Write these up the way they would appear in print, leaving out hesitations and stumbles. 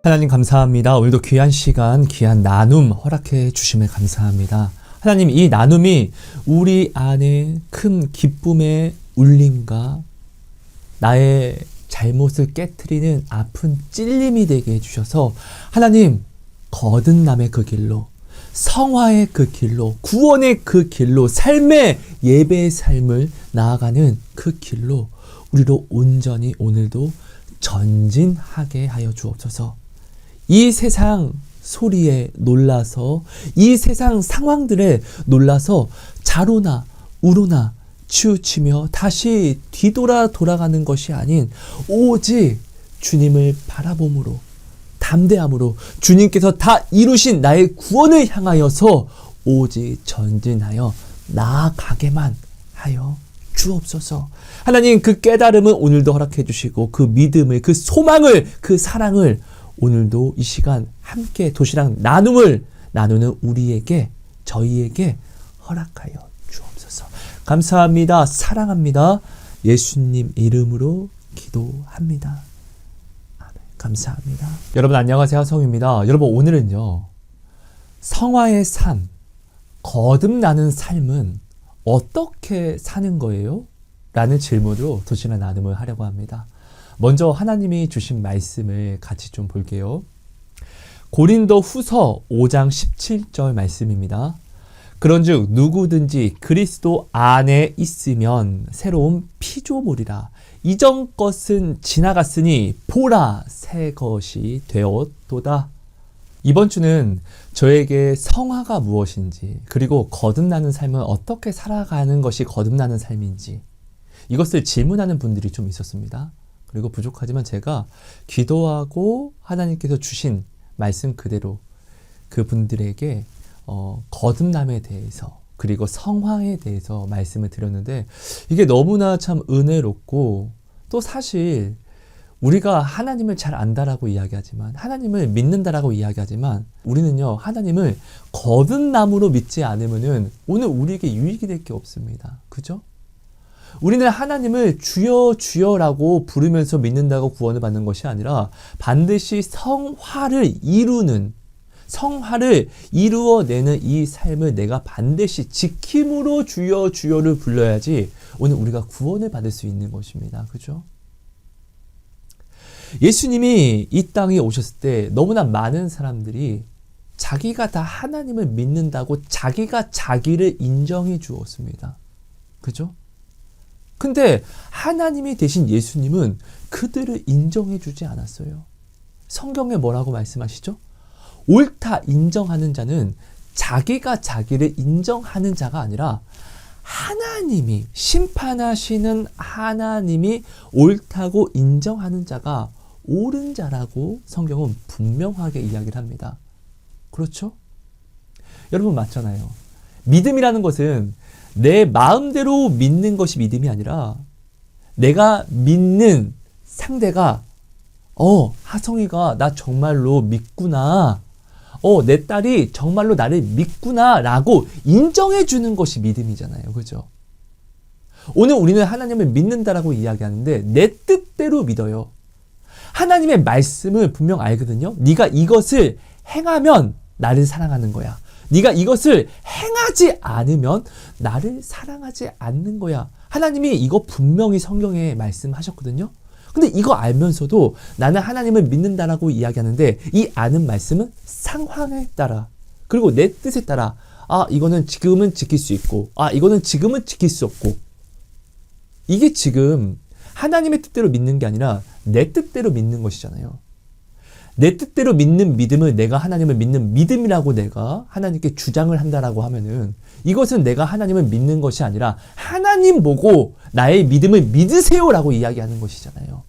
하나님 감사합니다. 오늘도 귀한 시간, 귀한 나눔 허락해 주심에 감사합니다. 하나님, 이 나눔이 우리 안에 큰 기쁨의 울림과 나의 잘못을 깨트리는 아픈 찔림이 되게 해주셔서 하나님, 거듭남의 그 길로, 성화의 그 길로, 구원의 그 길로, 삶의 예배의 삶을 나아가는 그 길로 우리로 온전히 오늘도 전진하게 하여 주옵소서. 이 세상 소리에 놀라서, 이 세상 상황들에 놀라서 자로나 우로나 치우치며 다시 돌아가는 것이 아닌 오직 주님을 바라봄으로, 담대함으로 주님께서 다 이루신 나의 구원을 향하여서 오직 전진하여 나아가게만 하여 주옵소서. 하나님, 그 깨달음을 오늘도 허락해 주시고 그 믿음을, 그 소망을, 그 사랑을 오늘도 이 시간 함께 도시락 나눔을 나누는 우리에게, 저희에게 허락하여 주옵소서. 감사합니다. 사랑합니다. 예수님 이름으로 기도합니다. 아멘. 감사합니다. 여러분 안녕하세요. 성입니다. 여러분, 오늘은요, 성화의 산, 거듭나는 삶은 어떻게 사는 거예요? 라는 질문으로 도시락 나눔을 하려고 합니다. 먼저 하나님이 주신 말씀을 같이 좀 볼게요. 고린도 후서 5장 17절 말씀입니다. 그런즉 누구든지 그리스도 안에 있으면 새로운 피조물이라. 이전 것은 지나갔으니 보라, 새 것이 되었도다. 이번 주는 저에게 성화가 무엇인지, 그리고 거듭나는 삶은 어떻게 살아가는 것이 거듭나는 삶인지, 이것을 질문하는 분들이 좀 있었습니다. 그리고 부족하지만 제가 기도하고 하나님께서 주신 말씀 그대로 그분들에게 거듭남에 대해서, 그리고 성화에 대해서 말씀을 드렸는데, 이게 너무나 참 은혜롭고, 또 사실 우리가 하나님을 잘 안다라고 이야기하지만, 하나님을 믿는다라고 이야기하지만, 우리는요, 하나님을 거듭남으로 믿지 않으면은 오늘 우리에게 유익이 될 게 없습니다. 그죠? 우리는 하나님을 주여 주여라고 부르면서 믿는다고 구원을 받는 것이 아니라 반드시 성화를 이루어내는 이 삶을 내가 반드시 지킴으로 주여 주여를 불러야지 오늘 우리가 구원을 받을 수 있는 것입니다. 그죠? 예수님이 이 땅에 오셨을 때 너무나 많은 사람들이 자기가 다 하나님을 믿는다고 자기가 자기를 인정해 주었습니다. 그죠? 근데 하나님이 되신 예수님은 그들을 인정해 주지 않았어요. 성경에 뭐라고 말씀하시죠? 옳다 인정하는 자는 자기가 자기를 인정하는 자가 아니라 하나님이, 심판하시는 하나님이 옳다고 인정하는 자가 옳은 자라고 성경은 분명하게 이야기를 합니다. 그렇죠? 여러분 맞잖아요. 믿음이라는 것은 내 마음대로 믿는 것이 믿음이 아니라 내가 믿는 상대가 하성이가 나 정말로 믿구나, 내 딸이 정말로 나를 믿구나 라고 인정해 주는 것이 믿음이잖아요. 그죠? 오늘 우리는 하나님을 믿는다라고 이야기하는데 내 뜻대로 믿어요. 하나님의 말씀을 분명 알거든요. 네가 이것을 행하면 나를 사랑하는 거야. 네가 이것을 행하지 않으면 나를 사랑하지 않는 거야. 하나님이 이거 분명히 성경에 말씀하셨거든요. 근데 이거 알면서도 나는 하나님을 믿는다라고 이야기하는데 이 아는 말씀은 상황에 따라, 그리고 내 뜻에 따라, 이거는 지금은 지킬 수 있고, 이거는 지금은 지킬 수 없고, 이게 지금 하나님의 뜻대로 믿는 게 아니라 내 뜻대로 믿는 것이잖아요. 내 뜻대로 믿는 믿음을 내가 하나님을 믿는 믿음이라고 내가 하나님께 주장을 한다라고 하면은 이것은 내가 하나님을 믿는 것이 아니라 하나님 보고 나의 믿음을 믿으세요라고 이야기하는 것이잖아요.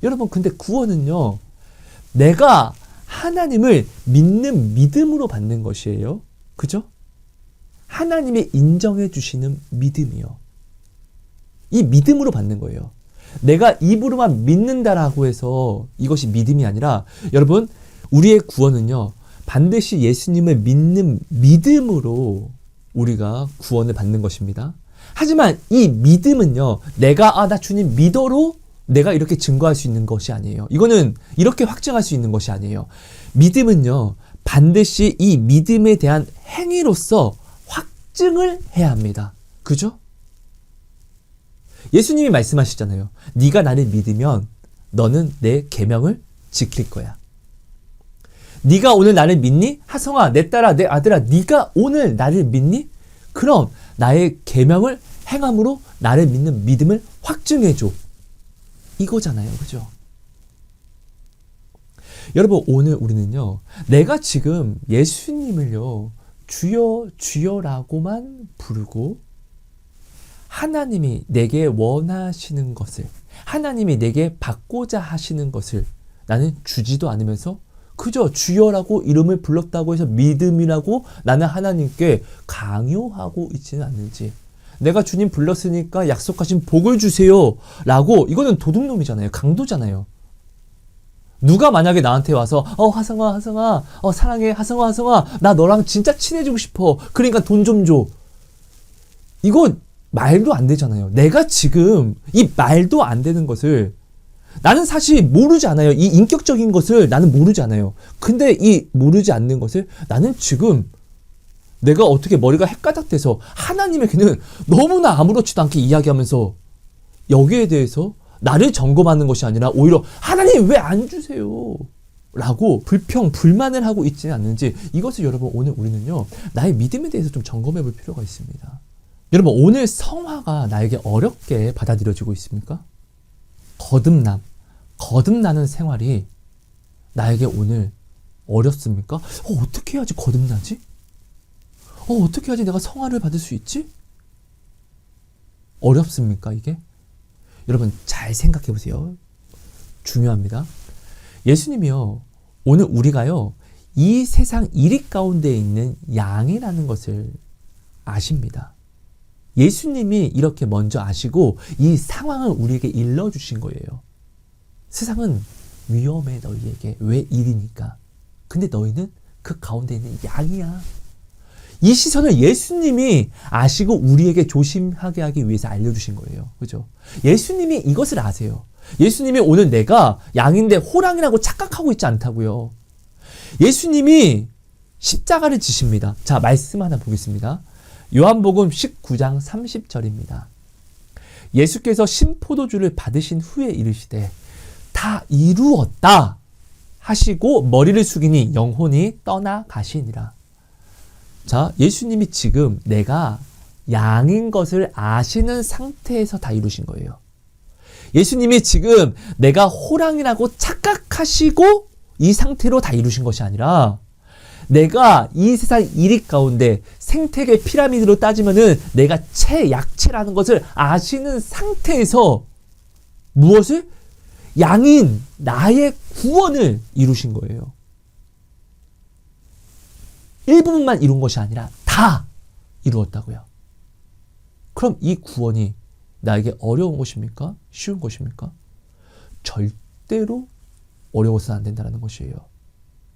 여러분, 근데 구원은요, 내가 하나님을 믿는 믿음으로 받는 것이에요. 그죠? 하나님이 인정해 주시는 믿음이요. 이 믿음으로 받는 거예요. 내가 입으로만 믿는다라고 해서 이것이 믿음이 아니라, 여러분, 우리의 구원은요, 반드시 예수님을 믿는 믿음으로 우리가 구원을 받는 것입니다. 하지만 이 믿음은요, 내가 나 주님 믿어로 내가 이렇게 증거할 수 있는 것이 아니에요. 이거는 이렇게 확증할 수 있는 것이 아니에요. 믿음은요, 반드시 이 믿음에 대한 행위로서 확증을 해야 합니다. 그죠? 예수님이 말씀하시잖아요. 네가 나를 믿으면 너는 내 계명을 지킬 거야. 네가 오늘 나를 믿니? 하성아, 내 딸아, 내 아들아, 네가 오늘 나를 믿니? 그럼 나의 계명을 행함으로 나를 믿는 믿음을 확증해줘. 이거잖아요. 그죠? 여러분, 오늘 우리는요, 내가 지금 예수님을요, 주여, 주여라고만 부르고 하나님이 내게 원하시는 것을, 하나님이 내게 받고자 하시는 것을 나는 주지도 않으면서 그저 주여라고 이름을 불렀다고 해서 믿음이라고 나는 하나님께 강요하고 있지는 않는지, 내가 주님 불렀으니까 약속하신 복을 주세요 라고, 이거는 도둑놈이잖아요. 강도잖아요. 누가 만약에 나한테 와서 하성아 사랑해, 하성아 나 너랑 진짜 친해지고 싶어, 그러니까 돈 좀 줘, 이거 말도 안 되잖아요. 내가 지금 이 말도 안 되는 것을 나는 사실 모르지 않아요. 이 인격적인 것을 나는 모르지 않아요. 근데 이 모르지 않는 것을 나는 지금 내가 어떻게 머리가 헷가닥돼서 하나님에게는 너무나 아무렇지도 않게 이야기하면서 여기에 대해서 나를 점검하는 것이 아니라 오히려 하나님 왜 안 주세요? 라고 불만을 하고 있지는 않는지, 이것을 여러분 오늘 우리는요, 나의 믿음에 대해서 좀 점검해 볼 필요가 있습니다. 여러분, 오늘 성화가 나에게 어렵게 받아들여지고 있습니까? 거듭나는 생활이 나에게 오늘 어렵습니까? 어떻게 해야지 거듭나지? 어떻게 해야지 내가 성화를 받을 수 있지? 어렵습니까, 이게? 여러분, 잘 생각해 보세요. 중요합니다. 예수님이요, 오늘 우리가요, 이 세상 이리 가운데 있는 양이라는 것을 아십니다. 예수님이 이렇게 먼저 아시고 이 상황을 우리에게 일러주신 거예요. 세상은 위험해, 너희에게. 왜? 일이니까. 근데 너희는 그 가운데 있는 양이야. 이 시선을 예수님이 아시고 우리에게 조심하게 하기 위해서 알려주신 거예요. 그죠? 예수님이 이것을 아세요. 예수님이 오늘 내가 양인데 호랑이라고 착각하고 있지 않다고요. 예수님이 십자가를 지십니다. 자, 말씀 하나 보겠습니다. 요한복음 19장 30절입니다. 예수께서 신포도주를 받으신 후에 이르시되 다 이루었다 하시고 머리를 숙이니 영혼이 떠나가시니라. 자, 예수님이 지금 내가 양인 것을 아시는 상태에서 다 이루신 거예요. 예수님이 지금 내가 호랑이라고 착각하시고 이 상태로 다 이루신 것이 아니라, 내가 이 세상 이리 가운데 생태계 피라미드로 따지면은 내가 약체라는 것을 아시는 상태에서 무엇을? 양인 나의 구원을 이루신 거예요. 일부분만 이룬 것이 아니라 다 이루었다고요. 그럼 이 구원이 나에게 어려운 것입니까? 쉬운 것입니까? 절대로 어려워서는 안 된다는 것이에요.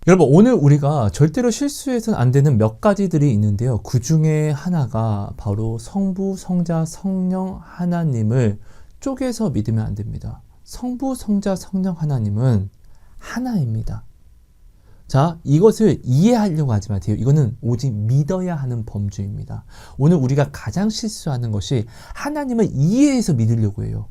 여러분, 오늘 우리가 절대로 실수해서는 안 되는 몇 가지들이 있는데요. 그 중에 하나가 바로 성부, 성자, 성령 하나님을 쪼개서 믿으면 안 됩니다. 성부, 성자, 성령 하나님은 하나입니다. 자, 이것을 이해하려고 하지 마세요. 이거는 오직 믿어야 하는 범주입니다. 오늘 우리가 가장 실수하는 것이 하나님을 이해해서 믿으려고 해요.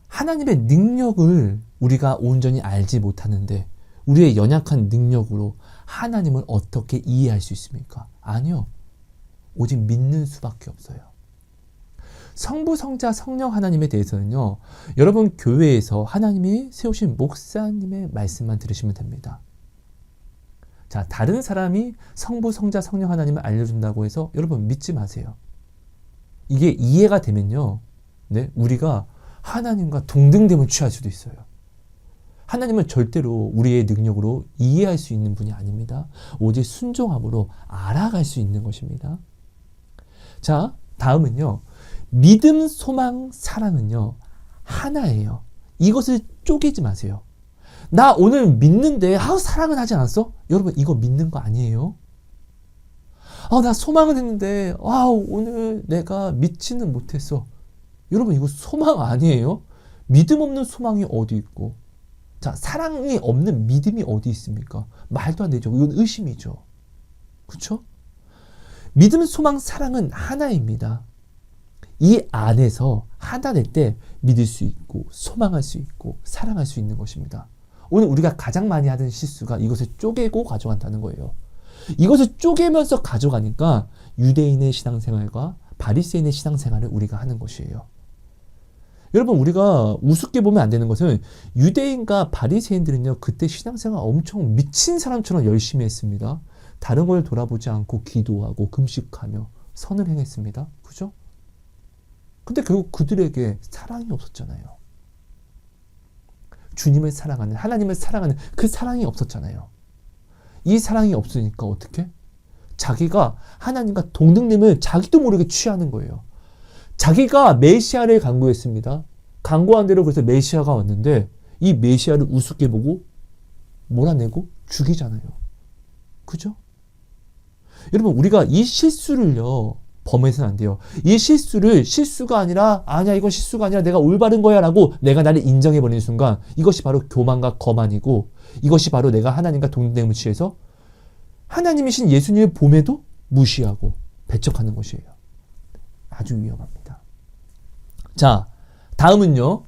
하나님의 능력을 우리가 온전히 알지 못하는데 우리의 연약한 능력으로 하나님을 어떻게 이해할 수 있습니까? 아니요. 오직 믿는 수밖에 없어요. 성부, 성자, 성령 하나님에 대해서는요, 여러분 교회에서 하나님이 세우신 목사님의 말씀만 들으시면 됩니다. 자, 다른 사람이 성부, 성자, 성령 하나님을 알려준다고 해서 여러분 믿지 마세요. 이게 이해가 되면요, 네, 우리가 하나님과 동등됨을 취할 수도 있어요. 하나님은 절대로 우리의 능력으로 이해할 수 있는 분이 아닙니다. 오직 순종함으로 알아갈 수 있는 것입니다. 자, 다음은요, 믿음, 소망, 사랑은요, 하나예요. 이것을 쪼개지 마세요. 나 오늘 믿는데 사랑은 하지 않았어? 여러분, 이거 믿는 거 아니에요. 나 소망은 했는데 오늘 내가 믿지는 못했어. 여러분, 이거 소망 아니에요. 믿음 없는 소망이 어디 있고, 자, 사랑이 없는 믿음이 어디 있습니까? 말도 안 되죠. 이건 의심이죠. 그렇죠? 믿음, 소망, 사랑은 하나입니다. 이 안에서 하나될 때 믿을 수 있고 소망할 수 있고 사랑할 수 있는 것입니다. 오늘 우리가 가장 많이 하는 실수가 이것을 쪼개고 가져간다는 거예요. 이것을 쪼개면서 가져가니까 유대인의 신앙생활과 바리새인의 신앙생활을 우리가 하는 것이에요. 여러분, 우리가 우습게 보면 안 되는 것은 유대인과 바리새인들은요, 그때 신앙생활 엄청 미친 사람처럼 열심히 했습니다. 다른 걸 돌아보지 않고 기도하고 금식하며 선을 행했습니다. 그죠? 근데 결국 그들에게 사랑이 없었잖아요. 주님을 사랑하는, 하나님을 사랑하는 그 사랑이 없었잖아요. 이 사랑이 없으니까 어떻게? 자기가 하나님과 동등됨을 자기도 모르게 취하는 거예요. 자기가 메시아를 간구했습니다. 간구한 대로 그래서 메시아가 왔는데 이 메시아를 우습게 보고 몰아내고 죽이잖아요. 그죠? 여러분, 우리가 이 실수를요, 범해서는 안 돼요. 이 실수를 실수가 아니라, 아니야, 이건 실수가 아니라 내가 올바른 거야 라고 내가 나를 인정해버리는 순간 이것이 바로 교만과 거만이고, 이것이 바로 내가 하나님과 동등됨을 취해서 하나님이신 예수님을 봄에도 무시하고 배척하는 것이에요. 아주 위험합니다. 자, 다음은요,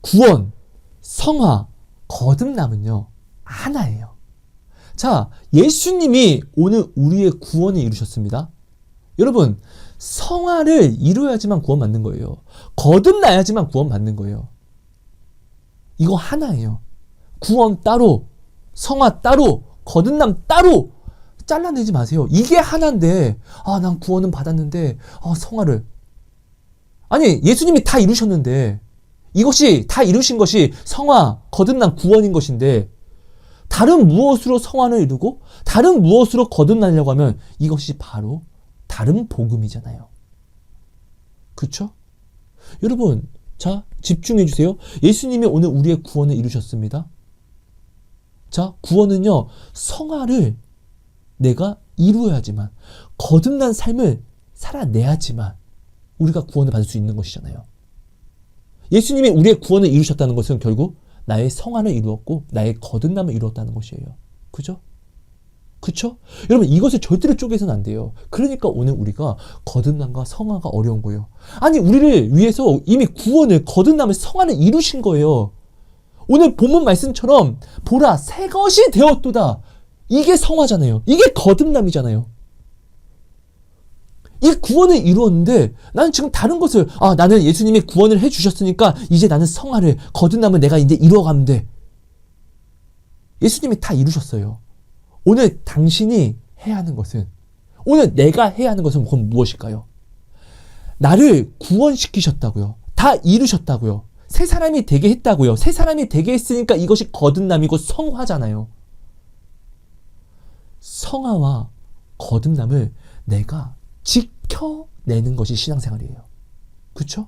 구원, 성화, 거듭남은요 하나예요. 자, 예수님이 오늘 우리의 구원을 이루셨습니다. 여러분, 성화를 이루어야지만 구원 받는 거예요. 거듭나야지만 구원 받는 거예요. 이거 하나예요. 구원 따로, 성화 따로, 거듭남 따로 잘라내지 마세요. 이게 하나인데, 아, 난 구원은 받았는데, 성화를. 아니, 예수님이 다 이루셨는데, 이것이 다 이루신 것이 성화, 거듭남, 구원인 것인데, 다른 무엇으로 성화를 이루고, 다른 무엇으로 거듭나려고 하면 이것이 바로 다른 복음이잖아요. 그렇죠? 여러분, 자, 집중해 주세요. 예수님이 오늘 우리의 구원을 이루셨습니다. 자, 구원은요, 성화를 내가 이루어야지만, 거듭난 삶을 살아내야지만 우리가 구원을 받을 수 있는 것이잖아요. 예수님이 우리의 구원을 이루셨다는 것은 결국 나의 성화를 이루었고 나의 거듭남을 이루었다는 것이에요. 그죠? 그쵸? 여러분, 이것을 절대로 쪼개서는 안 돼요. 그러니까 오늘 우리가 거듭남과 성화가 어려운 거예요. 아니, 우리를 위해서 이미 구원을, 거듭남을, 성화를 이루신 거예요. 오늘 본문 말씀처럼 보라, 새 것이 되었도다. 이게 성화잖아요. 이게 거듭남이잖아요. 이 구원을 이루었는데 나는 지금 다른 것을, 나는 예수님이 구원을 해주셨으니까 이제 나는 성화를, 거듭남을 내가 이제 이루어가면 돼. 예수님이 다 이루셨어요. 오늘 당신이 해야 하는 것은, 오늘 내가 해야 하는 것은 그건 무엇일까요? 나를 구원시키셨다고요. 다 이루셨다고요. 새 사람이 되게 했다고요. 새 사람이 되게 했으니까 이것이 거듭남이고 성화잖아요. 성화와 거듭남을 내가 지켜내는 것이 신앙생활이에요. 그렇죠?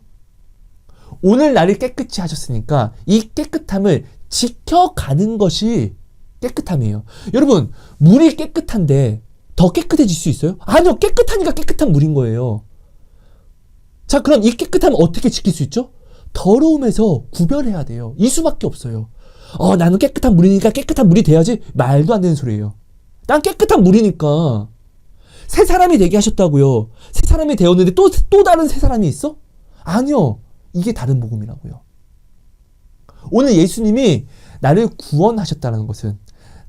오늘 나를 깨끗이 하셨으니까 이 깨끗함을 지켜가는 것이 깨끗함이에요. 여러분, 물이 깨끗한데 더 깨끗해질 수 있어요? 아니요. 깨끗하니까 깨끗한 물인 거예요. 자, 그럼 이 깨끗함을 어떻게 지킬 수 있죠? 더러움에서 구별해야 돼요. 이 수밖에 없어요. 나는 깨끗한 물이니까 깨끗한 물이 돼야지. 말도 안 되는 소리예요. 난 깨끗한 물이니까. 새 사람이 되게 하셨다고요. 새 사람이 되었는데 또 다른 새 사람이 있어? 아니요. 이게 다른 복음이라고요. 오늘 예수님이 나를 구원하셨다는 것은,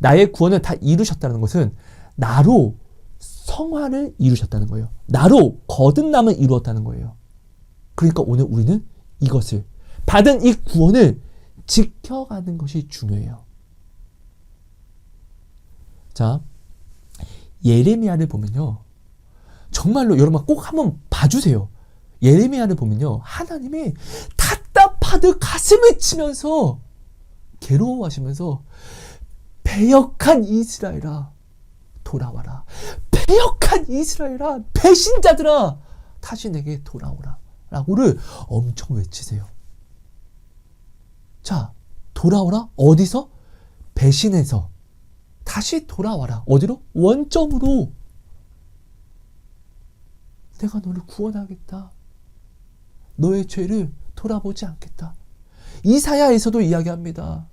나의 구원을 다 이루셨다는 것은 나로 성화를 이루셨다는 거예요. 나로 거듭남을 이루었다는 거예요. 그러니까 오늘 우리는 이것을, 받은 이 구원을 지켜가는 것이 중요해요. 자, 예레미야를 보면요, 정말로 여러분 꼭 한번 봐주세요. 예레미야를 보면요, 하나님이 답답하듯 가슴을 치면서 괴로워하시면서 패역한 이스라엘아 돌아와라. 패역한 이스라엘아, 배신자들아 다시 내게 돌아오라 라고를 엄청 외치세요. 자, 돌아오라. 어디서? 배신해서 다시 돌아와라. 어디로? 원점으로. 내가 너를 구원하겠다. 너의 죄를 돌아보지 않겠다. 이사야에서도 이야기합니다.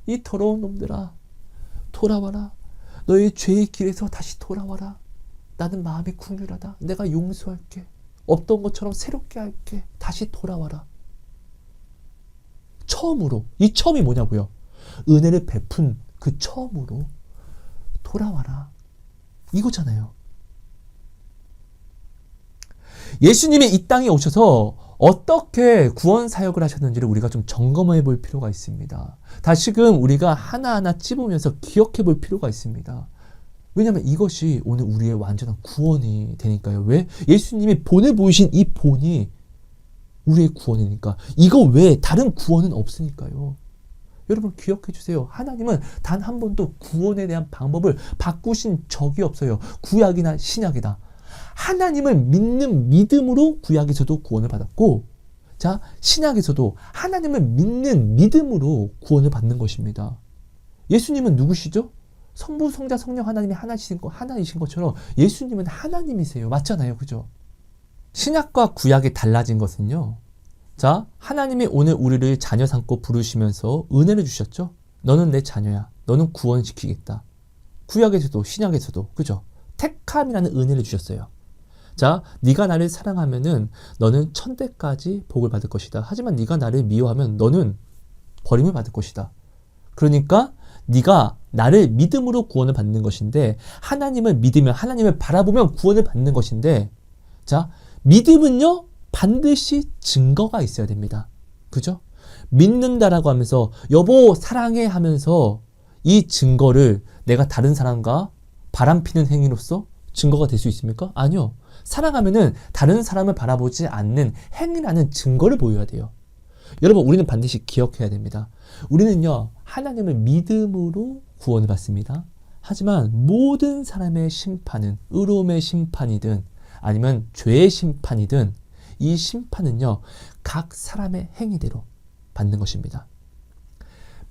이 더러운 놈들아, 돌아와라. 너의 죄의 길에서 다시 돌아와라. 나는 마음이 긍휼하다. 내가 용서할게. 없던 것처럼 새롭게 할게. 다시 돌아와라. 처음으로, 이 처음이 뭐냐고요? 은혜를 베푼 그 처음으로 돌아와라. 이거잖아요. 예수님이 이 땅에 오셔서 어떻게 구원 사역을 하셨는지를 우리가 좀 점검해 볼 필요가 있습니다. 다시금 우리가 하나하나 찝으면서 기억해 볼 필요가 있습니다. 왜냐하면 이것이 오늘 우리의 완전한 구원이 되니까요. 왜? 예수님이 본을 보이신 이 본이 우리의 구원이니까. 이거 외에 다른 구원은 없으니까요. 여러분 기억해 주세요. 하나님은 단 한 번도 구원에 대한 방법을 바꾸신 적이 없어요. 구약이나 신약이다. 하나님을 믿는 믿음으로 구약에서도 구원을 받았고, 자, 신약에서도 하나님을 믿는 믿음으로 구원을 받는 것입니다. 예수님은 누구시죠? 성부, 성자, 성령 하나님이 하나이신 것처럼 예수님은 하나님이세요. 맞잖아요. 그죠? 신약과 구약이 달라진 것은요. 자, 하나님이 오늘 우리를 자녀 삼고 부르시면서 은혜를 주셨죠? 너는 내 자녀야. 너는 구원시키겠다. 구약에서도 신약에서도 그죠? 택함이라는 은혜를 주셨어요. 자, 네가 나를 사랑하면은 너는 천대까지 복을 받을 것이다. 하지만 네가 나를 미워하면 너는 버림을 받을 것이다. 그러니까 네가 나를 믿음으로 구원을 받는 것인데, 하나님을 믿으면, 하나님을 바라보면 구원을 받는 것인데, 자, 믿음은요 반드시 증거가 있어야 됩니다. 그죠? 믿는다라고 하면서 여보 사랑해 하면서 이 증거를 내가 다른 사람과 바람피는 행위로서 증거가 될 수 있습니까? 아니요. 사랑하면은 다른 사람을 바라보지 않는 행위라는 증거를 보여야 돼요. 여러분, 우리는 반드시 기억해야 됩니다. 우리는요 하나님을 믿음으로 구원을 받습니다. 하지만 모든 사람의 심판은 의로움의 심판이든 아니면 죄의 심판이든 이 심판은요 각 사람의 행위대로 받는 것입니다.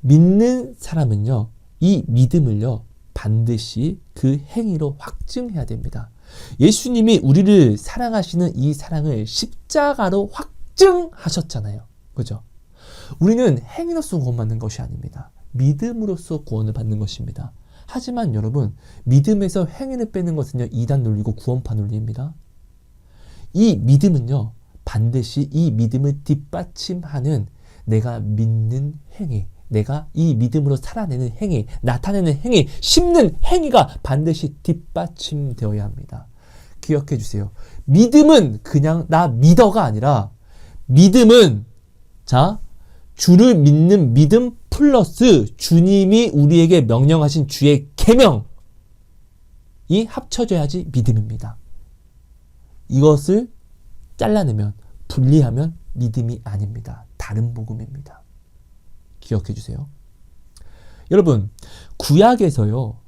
믿는 사람은요 이 믿음을요 반드시 그 행위로 확증해야 됩니다. 예수님이 우리를 사랑하시는 이 사랑을 십자가로 확증하셨잖아요. 그죠? 우리는 행위로서 구원받는 것이 아닙니다. 믿음으로써 구원을 받는 것입니다. 하지만 여러분, 믿음에서 행위를 빼는 것은요 이단 논리고 구원파 논리입니다. 이 믿음은요 반드시 이 믿음을 뒷받침하는 내가 믿는 행위, 내가 이 믿음으로 살아내는 행위, 나타내는 행위, 심는 행위가 반드시 뒷받침되어야 합니다. 기억해 주세요. 믿음은 그냥 나 믿어가 아니라, 믿음은 자 주를 믿는 믿음 플러스 주님이 우리에게 명령하신 주의 계명이 합쳐져야지 믿음입니다. 이것을 잘라내면, 분리하면 믿음이 아닙니다. 다른 복음입니다. 기억해 주세요. 여러분, 구약에서요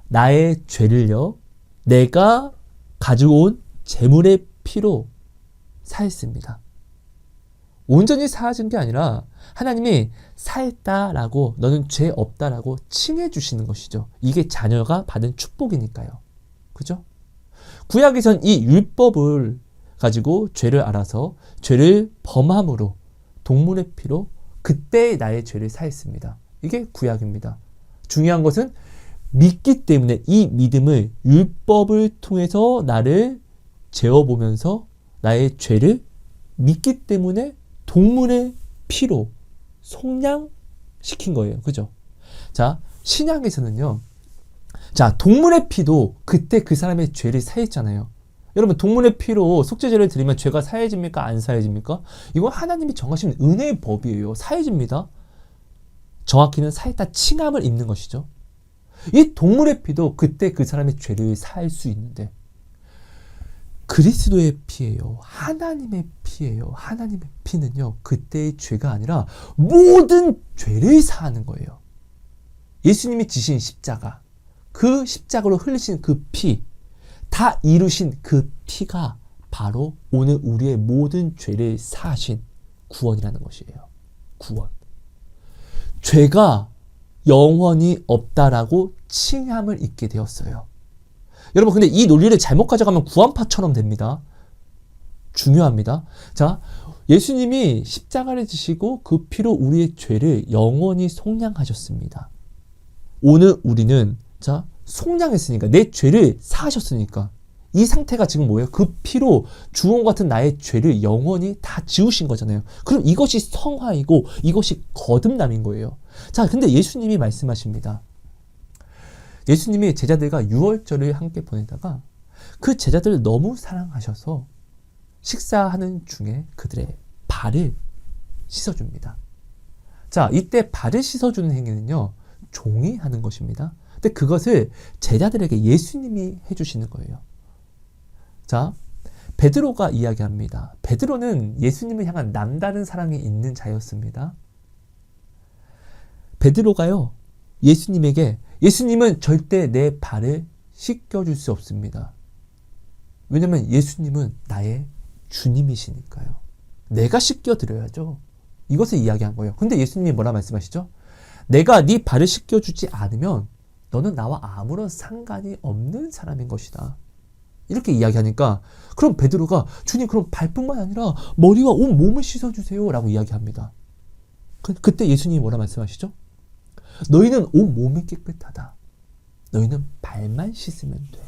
나의 죄를요 내가 가져온 제물의 피로 사했습니다. 온전히 사하신 게 아니라 하나님이 사했다라고, 너는 죄 없다라고 칭해 주시는 것이죠. 이게 자녀가 받은 축복이니까요. 그죠? 구약에선 이 율법을 가지고 죄를 알아서 죄를 범함으로 동물의 피로 그때 나의 죄를 사했습니다. 이게 구약입니다. 중요한 것은 믿기 때문에 이 믿음을 율법을 통해서 나를 재어보면서 나의 죄를 믿기 때문에 동물의 피로 속량시킨 거예요. 그죠? 자, 신약에서는요. 자, 동물의 피도 그때 그 사람의 죄를 사했잖아요. 여러분, 동물의 피로 속죄제를 드리면 죄가 사해집니까? 안 사해집니까? 이건 하나님이 정하신 은혜의 법이에요. 사해집니다. 정확히는 사했다 칭함을 입는 것이죠. 이 동물의 피도 그때 그 사람의 죄를 사할 수 있는데, 그리스도의 피예요. 하나님의 피예요. 하나님의 피는요 그때의 죄가 아니라 모든 죄를 사하는 거예요. 예수님이 지신 십자가, 그 십자가로 흘리신 그 피, 다 이루신 그 피가 바로 오늘 우리의 모든 죄를 사하신 구원이라는 것이에요. 구원. 죄가 영원히 없다라고 칭함을 입게 되었어요. 여러분, 근데 이 논리를 잘못 가져가면 구원파처럼 됩니다. 중요합니다. 자, 예수님이 십자가를 지시고 그 피로 우리의 죄를 영원히 속량하셨습니다. 오늘 우리는 속량했으니까, 내 죄를 사하셨으니까, 이 상태가 지금 뭐예요? 그 피로 주홍 같은 나의 죄를 영원히 다 지우신 거잖아요. 그럼 이것이 성화이고 이것이 거듭남인 거예요. 자, 근데 예수님이 말씀하십니다. 예수님이 제자들과 유월절을 함께 보내다가 그 제자들을 너무 사랑하셔서 식사하는 중에 그들의 발을 씻어줍니다. 자, 이때 발을 씻어주는 행위는요, 종이 하는 것입니다. 근데 그것을 제자들에게 예수님이 해주시는 거예요. 자, 베드로가 이야기합니다. 베드로는 예수님을 향한 남다른 사랑이 있는 자였습니다. 베드로가요, 예수님은 절대 내 발을 씻겨줄 수 없습니다. 왜냐면 예수님은 나의 주님이시니까요. 내가 씻겨드려야죠. 이것을 이야기한 거예요. 근데 예수님이 뭐라 말씀하시죠? 내가 네 발을 씻겨주지 않으면 너는 나와 아무런 상관이 없는 사람인 것이다. 이렇게 이야기하니까, 그럼 베드로가 주님, 그럼 발뿐만 아니라 머리와 온 몸을 씻어주세요 라고 이야기합니다. 그때 예수님이 뭐라 말씀하시죠? 너희는 온 몸이 깨끗하다. 너희는 발만 씻으면 돼.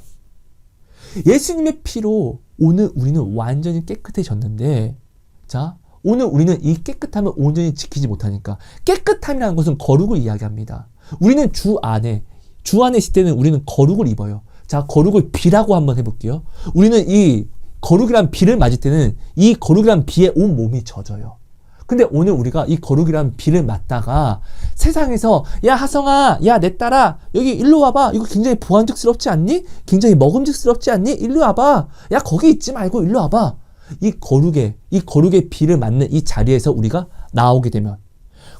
예수님의 피로 오늘 우리는 완전히 깨끗해졌는데, 자, 오늘 우리는 이 깨끗함을 온전히 지키지 못하니까, 깨끗함이라는 것은 거룩을 이야기합니다. 우리는 주 안에 있을 때는 우리는 거룩을 입어요. 자, 거룩을 비라고 한번 해볼게요. 우리는 이 거룩이란 비를 맞을 때는 이 거룩이란 비에 온 몸이 젖어요. 근데 오늘 우리가 이 거룩이란 비를 맞다가 세상에서, 야 하성아, 야 내 딸아, 여기 일로 와봐. 이거 굉장히 보안직스럽지 않니? 굉장히 먹음직스럽지 않니? 일로 와봐. 야 거기 있지 말고 일로 와봐. 이 거룩의 비를 맞는 이 자리에서 우리가 나오게 되면,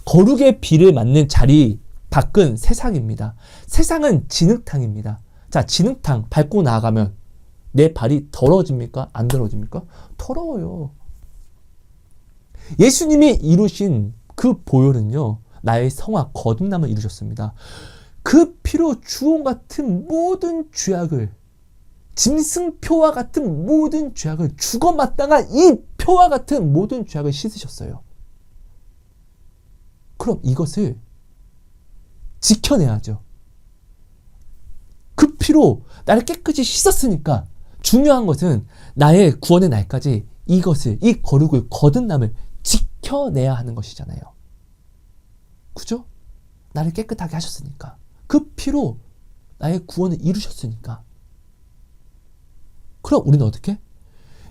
거룩의 비를 맞는 자리 밖은 세상입니다. 세상은 진흙탕입니다. 자, 진흙탕 밟고 나아가면 내 발이 더러워집니까? 안 더러워집니까? 더러워요. 예수님이 이루신 그 보혈은요, 나의 성화, 거듭남을 이루셨습니다. 그 피로 주홍 같은 모든 죄악을, 짐승표와 같은 모든 죄악을, 죽어 마땅한 이 표와 같은 모든 죄악을 씻으셨어요. 그럼 이것을 지켜내야죠. 그 피로 나를 깨끗이 씻었으니까 중요한 것은 나의 구원의 날까지 이것을, 이 거룩을, 거듭남을 지켜내야 하는 것이잖아요. 그죠? 나를 깨끗하게 하셨으니까, 그 피로 나의 구원을 이루셨으니까. 그럼 우리는 어떻게?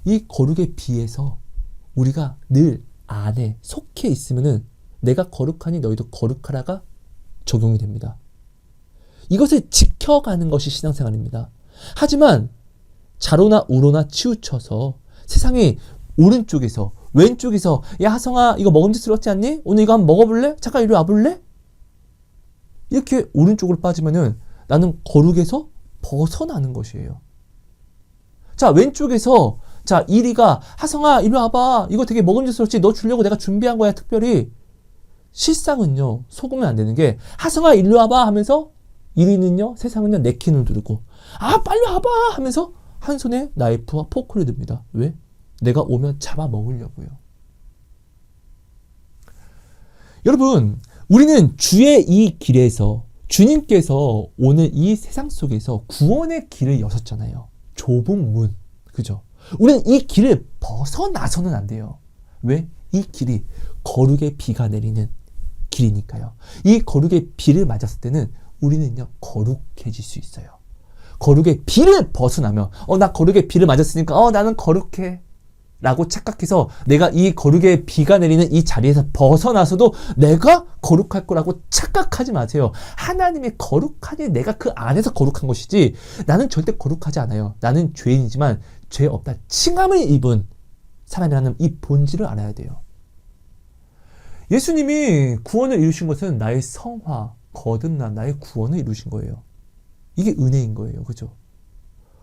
이 거룩의 비에서 우리가 늘 안에 속해 있으면은 내가 거룩하니 너희도 거룩하라가 적용이 됩니다. 이것을 지켜가는 것이 신앙생활입니다. 하지만 좌로나 우로나 치우쳐서 세상이 오른쪽에서 왼쪽에서, 야 하성아 이거 먹음직스럽지 않니? 오늘 이거 한번 먹어볼래? 잠깐 이리 와볼래? 이렇게 오른쪽으로 빠지면은 나는 거룩에서 벗어나는 것이에요. 자, 왼쪽에서, 자, 이리가, 하성아 이리 와봐, 이거 되게 먹음직스럽지? 너 주려고 내가 준비한 거야 특별히. 실상은요, 속으면 안 되는 게, 하성아 이리 와봐 하면서 이리는요, 세상은요, 네킨을 두르고, 아 빨리 와봐 하면서 한 손에 나이프와 포크를 듭니다. 왜? 내가 오면 잡아먹으려고요. 여러분, 우리는 주의 이 길에서, 주님께서 오늘 이 세상 속에서 구원의 길을 여셨잖아요. 좁은 문, 그죠? 우리는 이 길을 벗어나서는 안 돼요. 왜? 이 길이 거룩의 비가 내리는 길이니까요. 이 거룩의 비를 맞았을 때는 우리는요, 거룩해질 수 있어요. 거룩의 비를 벗어나면, 나 거룩의 비를 맞았으니까, 나는 거룩해 라고 착각해서 내가 이 거룩의 비가 내리는 이 자리에서 벗어나서도 내가 거룩할 거라고 착각하지 마세요. 하나님이 거룩하니 내가 그 안에서 거룩한 것이지, 나는 절대 거룩하지 않아요. 나는 죄인이지만 죄 없다 칭함을 입은 사람이라는 이 본질을 알아야 돼요. 예수님이 구원을 이루신 것은 나의 성화, 거듭난 나의 구원을 이루신 거예요. 이게 은혜인 거예요. 그죠?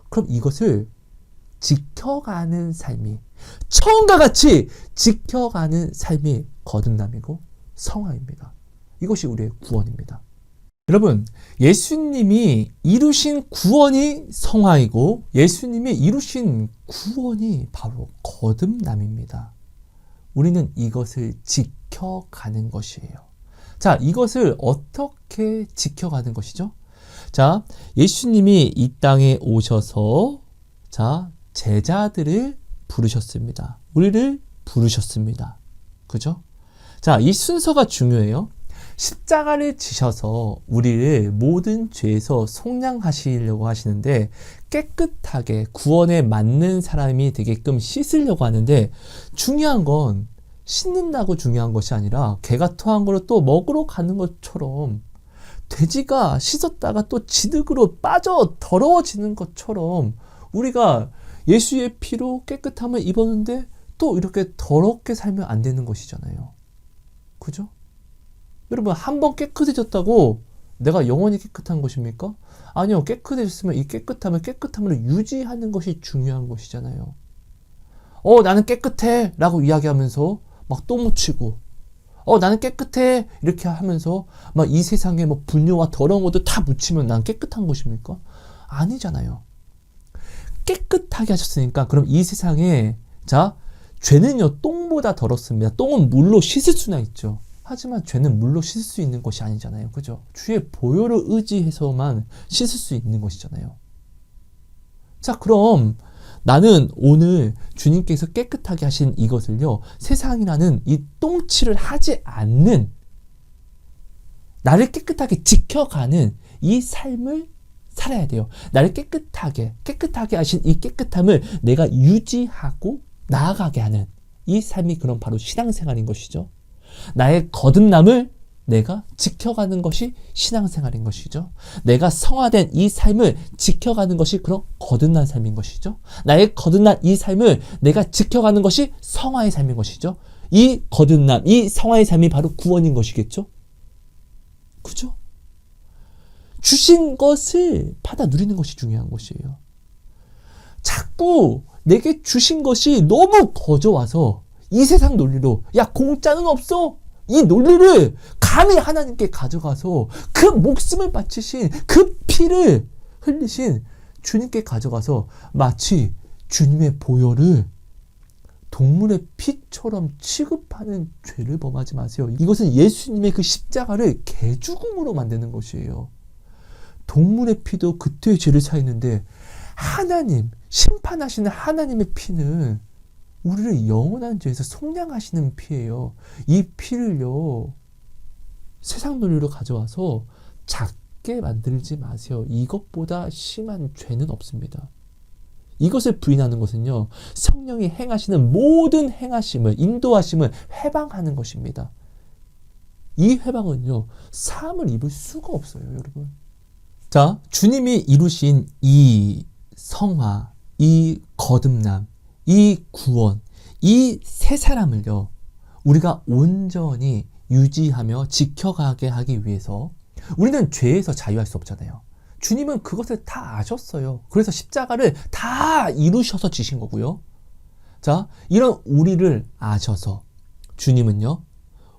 그럼 이것을 지켜가는 삶이, 처음과 같이 지켜가는 삶이 거듭남이고 성화입니다. 이것이 우리의 구원입니다. 여러분, 예수님이 이루신 구원이 성화이고 예수님이 이루신 구원이 바로 거듭남입니다. 우리는 이것을 지켜가는 것이에요. 자, 이것을 어떻게 지켜가는 것이죠? 자, 예수님이 이 땅에 오셔서 자, 제자들을 부르셨습니다. 우리를 부르셨습니다. 그죠? 자, 이 순서가 중요해요. 십자가를 지셔서 우리를 모든 죄에서 속량하시려고 하시는데 깨끗하게 구원에 맞는 사람이 되게끔 씻으려고 하는데 중요한 건 씻는다고 중요한 것이 아니라 개가 토한 거를 또 먹으러 가는 것처럼 돼지가 씻었다가 또 지득으로 빠져 더러워지는 것처럼 우리가 예수의 피로 깨끗함을 입었는데 또 이렇게 더럽게 살면 안 되는 것이잖아요. 그죠? 여러분, 한번 깨끗해졌다고 내가 영원히 깨끗한 것입니까? 아니요. 깨끗해졌으면 이 깨끗함을 유지하는 것이 중요한 것이잖아요. 나는 깨끗해 라고 이야기하면서 막 또 묻히고 나는 깨끗해 이렇게 하면서 막 이 세상에 뭐 분뇨와 더러운 것도 다 묻히면 난 깨끗한 것입니까? 아니잖아요. 깨끗하게 하셨으니까 그럼 이 세상에 자, 죄는요 똥보다 더럽습니다. 똥은 물로 씻을 수나 있죠. 하지만 죄는 물로 씻을 수 있는 것이 아니잖아요. 그죠? 주의 보혈을 의지해서만 씻을 수 있는 것이잖아요. 자, 그럼 나는 오늘 주님께서 깨끗하게 하신 이것을요, 세상이라는 이 똥칠을 하지 않는, 나를 깨끗하게 지켜가는 이 삶을 살아야 돼요. 나를 깨끗하게 하신 이 깨끗함을 내가 유지하고 나아가게 하는 이 삶이 그럼 바로 신앙생활인 것이죠. 나의 거듭남을 내가 지켜가는 것이 신앙생활인 것이죠. 내가 성화된 이 삶을 지켜가는 것이 그런 거듭난 삶인 것이죠. 나의 거듭난 이 삶을 내가 지켜가는 것이 성화의 삶인 것이죠. 이 거듭남, 이 성화의 삶이 바로 구원인 것이겠죠. 그죠? 주신 것을 받아 누리는 것이 중요한 것이에요. 자꾸 내게 주신 것이 너무 거저와서 이 세상 논리로 야 공짜는 없어 이 논리를 감히 하나님께 가져가서 그 목숨을 바치신 그 피를 흘리신 주님께 가져가서 마치 주님의 보혈을 동물의 피처럼 취급하는 죄를 범하지 마세요. 이것은 예수님의 그 십자가를 개죽음으로 만드는 것이에요. 동물의 피도 그때의 죄를 사했는데 하나님, 심판하시는 하나님의 피는 우리를 영원한 죄에서 속량하시는 피예요. 이 피를요, 세상 논리로 가져와서 작게 만들지 마세요. 이것보다 심한 죄는 없습니다. 이것을 부인하는 것은요, 성령이 행하시는 모든 행하심을, 인도하심을 회방하는 것입니다. 이 회방은요, 사함을 입을 수가 없어요, 여러분. 자, 주님이 이루신 이 성화, 이 거듭남, 이 구원, 이 새 사람을요, 우리가 온전히 유지하며 지켜가게 하기 위해서 우리는 죄에서 자유할 수 없잖아요. 주님은 그것을 다 아셨어요. 그래서 십자가를 다 이루셔서 지신 거고요. 자, 이런 우리를 아셔서 주님은요,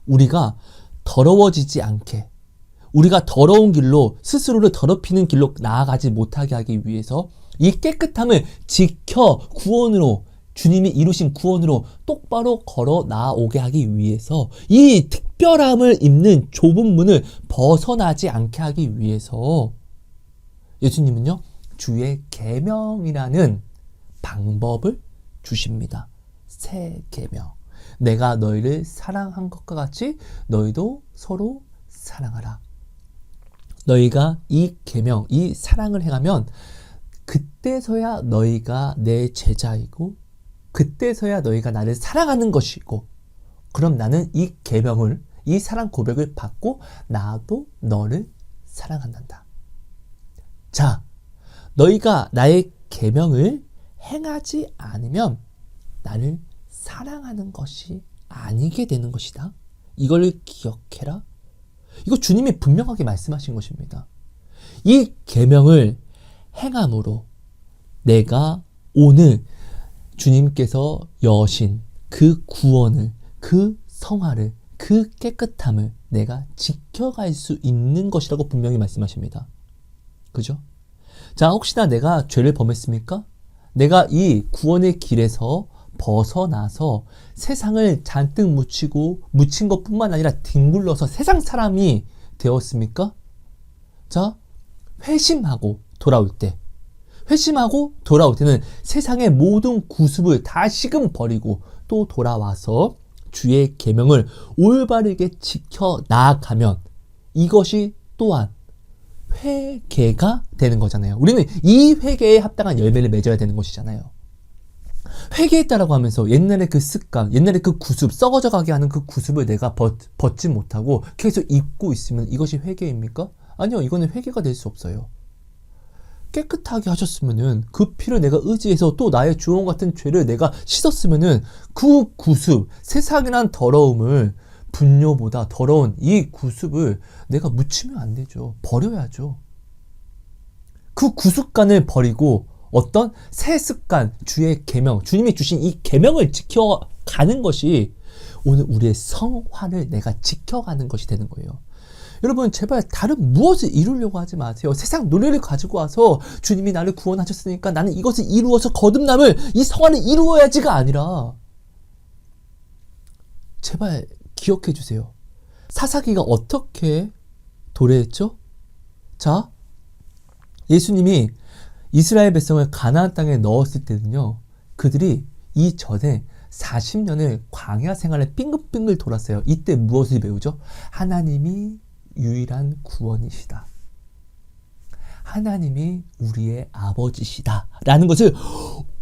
우리가 더러워지지 않게, 우리가 더러운 길로, 스스로를 더럽히는 길로 나아가지 못하게 하기 위해서 이 깨끗함을 지켜 구원으로, 주님이 이루신 구원으로 똑바로 걸어 나오게 하기 위해서 이 특별함을 입는 좁은 문을 벗어나지 않게 하기 위해서 예수님은요, 주의 계명이라는 방법을 주십니다. 새 계명. 내가 너희를 사랑한 것과 같이 너희도 서로 사랑하라. 너희가 이 계명, 이 사랑을 행하면 그때서야 너희가 내 제자이고 그때서야 너희가 나를 사랑하는 것이고, 그럼 나는 이 계명을, 이 사랑 고백을 받고 나도 너를 사랑한단다. 자, 너희가 나의 계명을 행하지 않으면 나를 사랑하는 것이 아니게 되는 것이다. 이걸 기억해라. 이거 주님이 분명하게 말씀하신 것입니다. 이 계명을 행함으로 내가 오늘 주님께서 여신 그 구원을, 그 성화를, 그 깨끗함을 내가 지켜갈 수 있는 것이라고 분명히 말씀하십니다. 그죠? 자, 혹시나 내가 죄를 범했습니까? 내가 이 구원의 길에서 벗어나서 세상을 잔뜩 묻힌 것뿐만 아니라 뒹굴러서 세상 사람이 되었습니까? 자, 회심하고 돌아올 때는 세상의 모든 구습을 다시금 버리고 또 돌아와서 주의 계명을 올바르게 지켜 나아가면 이것이 또한 회개가 되는 거잖아요. 우리는 이 회개에 합당한 열매를 맺어야 되는 것이잖아요. 회개했다라고 하면서 옛날에 그 습관, 옛날에 그 구습, 썩어져 가게 하는 그 구습을 내가 벗지 못하고 계속 입고 있으면 이것이 회개입니까? 아니요, 이거는 회개가 될 수 없어요. 깨끗하게 하셨으면은 그 피를 내가 의지해서 또 나의 주홍 같은 죄를 내가 씻었으면은 그 구습, 세상이란 더러움을 분뇨보다 더러운 이 구습을 내가 묻히면 안 되죠. 버려야죠. 그 구습관을 버리고 어떤 새 습관, 주의 계명, 주님이 주신 이 계명을 지켜가는 것이 오늘 우리의 성화를 내가 지켜가는 것이 되는 거예요. 여러분, 제발 다른 무엇을 이루려고 하지 마세요. 세상 논리를 가지고 와서 주님이 나를 구원하셨으니까 나는 이것을 이루어서 거듭남을, 이 성화를 이루어야지가 아니라, 제발 기억해 주세요. 사사기가 어떻게 도래했죠? 자, 예수님이 이스라엘 백성을 가나안 땅에 넣었을 때는요, 그들이 이전에 40년을 광야 생활을 빙글빙글 돌았어요. 이때 무엇을 배우죠? 하나님이 유일한 구원이시다. 하나님이 우리의 아버지시다. 라는 것을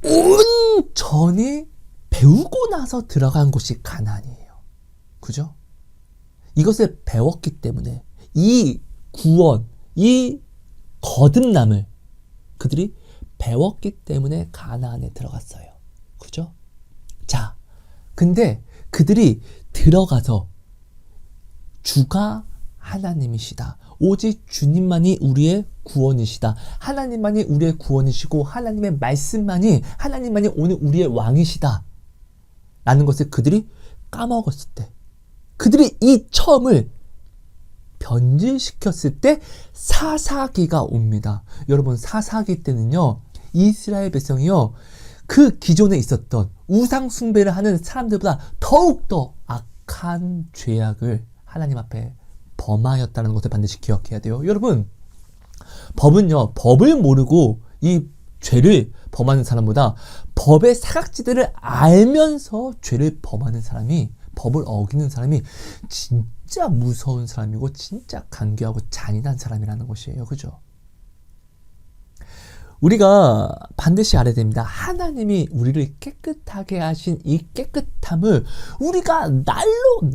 온전히 배우고 나서 들어간 곳이 가나안이에요. 그죠? 이것을 배웠기 때문에 이 구원, 이 거듭남을 그들이 배웠기 때문에 가나안에 들어갔어요. 그죠? 자, 근데 그들이 들어가서 주가 하나님이시다. 오직 주님만이 우리의 구원이시다. 하나님만이 우리의 구원이시고 하나님의 말씀만이, 하나님만이 오늘 우리의 왕이시다. 라는 것을 그들이 까먹었을 때, 그들이 이 처음을 변질시켰을 때 사사기가 옵니다. 여러분, 사사기 때는요, 이스라엘 백성이요, 그 기존에 있었던 우상 숭배를 하는 사람들보다 더욱더 악한 죄악을 하나님 앞에 범하였다는 것을 반드시 기억해야 돼요. 여러분, 법은요, 법을 모르고 이 죄를 범하는 사람보다 법의 사각지대를 알면서 죄를 범하는 사람이, 법을 어기는 사람이 진짜 무서운 사람이고 진짜 간교하고 잔인한 사람이라는 것이에요. 그죠? 우리가 반드시 알아야 됩니다. 하나님이 우리를 깨끗하게 하신 이 깨끗함을 우리가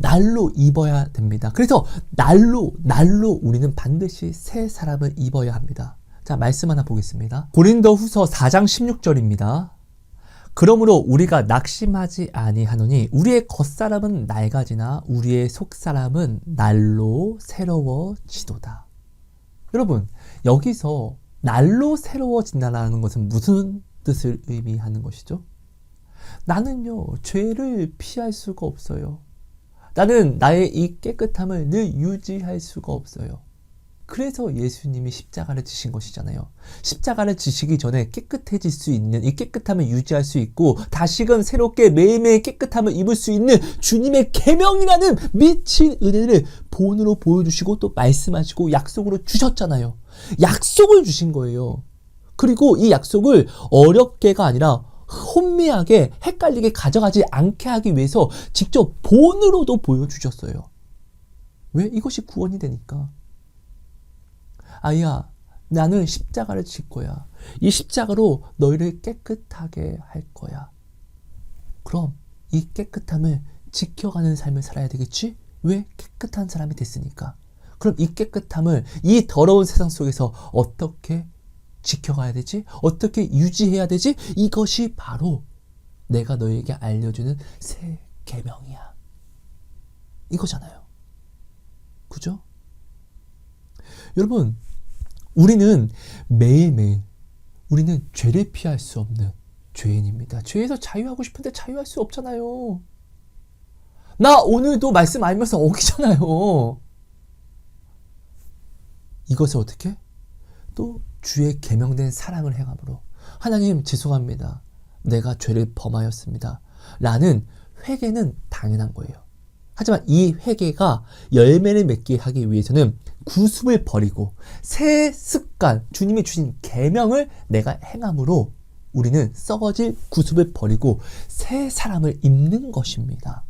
날로 입어야 됩니다. 그래서 날로 우리는 반드시 새 사람을 입어야 합니다. 자, 말씀 하나 보겠습니다. 고린도후서 4장 16절입니다. 그러므로 우리가 낙심하지 아니하노니 우리의 겉사람은 낡아지나 우리의 속사람은 날로 새로워지도다. 여러분, 여기서 날로 새로워진다는 것은 무슨 뜻을 의미하는 것이죠? 나는요, 죄를 피할 수가 없어요. 나는 나의 이 깨끗함을 늘 유지할 수가 없어요. 그래서 예수님이 십자가를 지신 것이잖아요. 십자가를 지시기 전에 깨끗해질 수 있는, 이 깨끗함을 유지할 수 있고 다시금 새롭게 매일매일 깨끗함을 입을 수 있는 주님의 계명이라는 미친 은혜를 본으로 보여주시고 또 말씀하시고 약속으로 주셨잖아요. 약속을 주신 거예요. 그리고 이 약속을 어렵게가 아니라 혼미하게 헷갈리게 가져가지 않게 하기 위해서 직접 본으로도 보여주셨어요. 왜? 이것이 구원이 되니까. 아이야, 나는 십자가를 질 거야. 이 십자가로 너희를 깨끗하게 할 거야. 그럼 이 깨끗함을 지켜가는 삶을 살아야 되겠지? 왜? 깨끗한 사람이 됐으니까. 그럼 이 깨끗함을 이 더러운 세상 속에서 어떻게 지켜가야 되지? 어떻게 유지해야 되지? 이것이 바로 내가 너에게 알려주는 새 계명이야. 이거잖아요. 그죠? 여러분, 우리는 매일매일 우리는 죄를 피할 수 없는 죄인입니다. 죄에서 자유하고 싶은데 자유할 수 없잖아요. 나 오늘도 말씀 알면서 어기잖아요. 이것을 어떻게? 또 주의 계명된 사랑을 행함으로, 하나님 죄송합니다. 내가 죄를 범하였습니다. 라는 회개는 당연한 거예요. 하지만 이 회개가 열매를 맺게 하기 위해서는 구습을 버리고 새 습관, 주님이 주신 계명을 내가 행함으로 우리는 썩어질 구습을 버리고 새 사람을 입는 것입니다.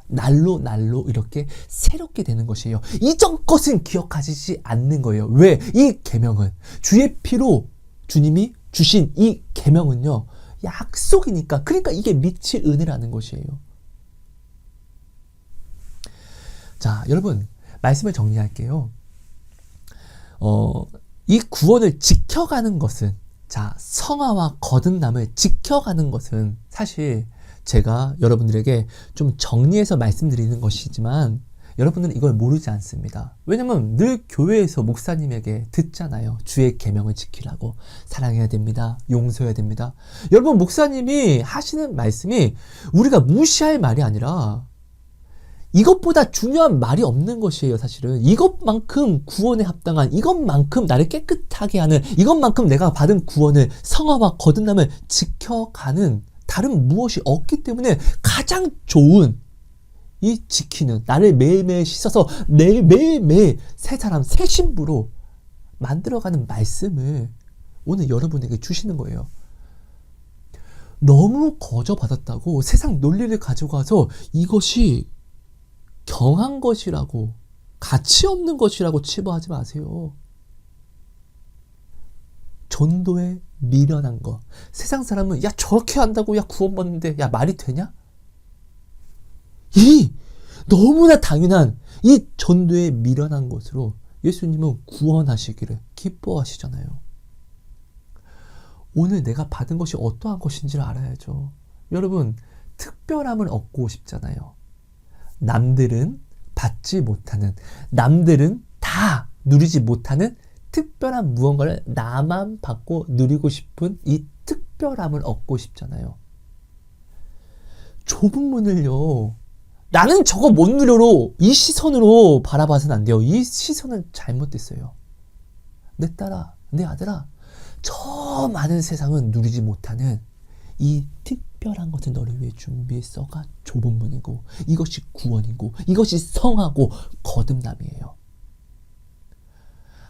날로 이렇게 새롭게 되는 것이에요. 이전 것은 기억하시지 않는 거예요. 왜? 이 계명은 주의 피로 주님이 주신 이 계명은요, 약속이니까. 그러니까 이게 미칠 은혜라는 것이에요. 자, 여러분, 말씀을 정리할게요. 이 구원을 지켜가는 것은, 자, 성화와 거듭남을 지켜가는 것은 사실 제가 여러분들에게 좀 정리해서 말씀드리는 것이지만 여러분들은 이걸 모르지 않습니다. 왜냐면 늘 교회에서 목사님에게 듣잖아요. 주의 계명을 지키라고. 사랑해야 됩니다. 용서해야 됩니다. 여러분, 목사님이 하시는 말씀이 우리가 무시할 말이 아니라 이것보다 중요한 말이 없는 것이에요. 사실은 이것만큼 구원에 합당한, 이것만큼 나를 깨끗하게 하는, 이것만큼 내가 받은 구원을, 성화와 거듭남을 지켜가는 다른 무엇이 없기 때문에 가장 좋은 이 지키는, 나를 매일매일 씻어서 매일매일 새 사람, 새 신부로 만들어가는 말씀을 오늘 여러분에게 주시는 거예요. 너무 거저받았다고 세상 논리를 가져가서 이것이 경한 것이라고, 가치 없는 것이라고 치부하지 마세요. 전도에 미련한 거. 세상 사람은 야 저렇게 한다고 야 구원받는데 야 말이 되냐? 이 너무나 당연한 이 전도에 미련한 것으로 예수님은 구원하시기를 기뻐하시잖아요. 오늘 내가 받은 것이 어떠한 것인지를 알아야죠. 여러분, 특별함을 얻고 싶잖아요. 남들은 받지 못하는, 남들은 다 누리지 못하는 특별한 무언가를 나만 받고 누리고 싶은 이 특별함을 얻고 싶잖아요. 좁은 문을요, 나는 저거 못 누려로 이 시선으로 바라봐서는 안 돼요. 이 시선은 잘못됐어요. 내 딸아, 내 아들아, 저 많은 세상은 누리지 못하는 이 특별한 것을 너를 위해 준비했어가 좁은 문이고, 이것이 구원이고, 이것이 성하고 거듭남이에요.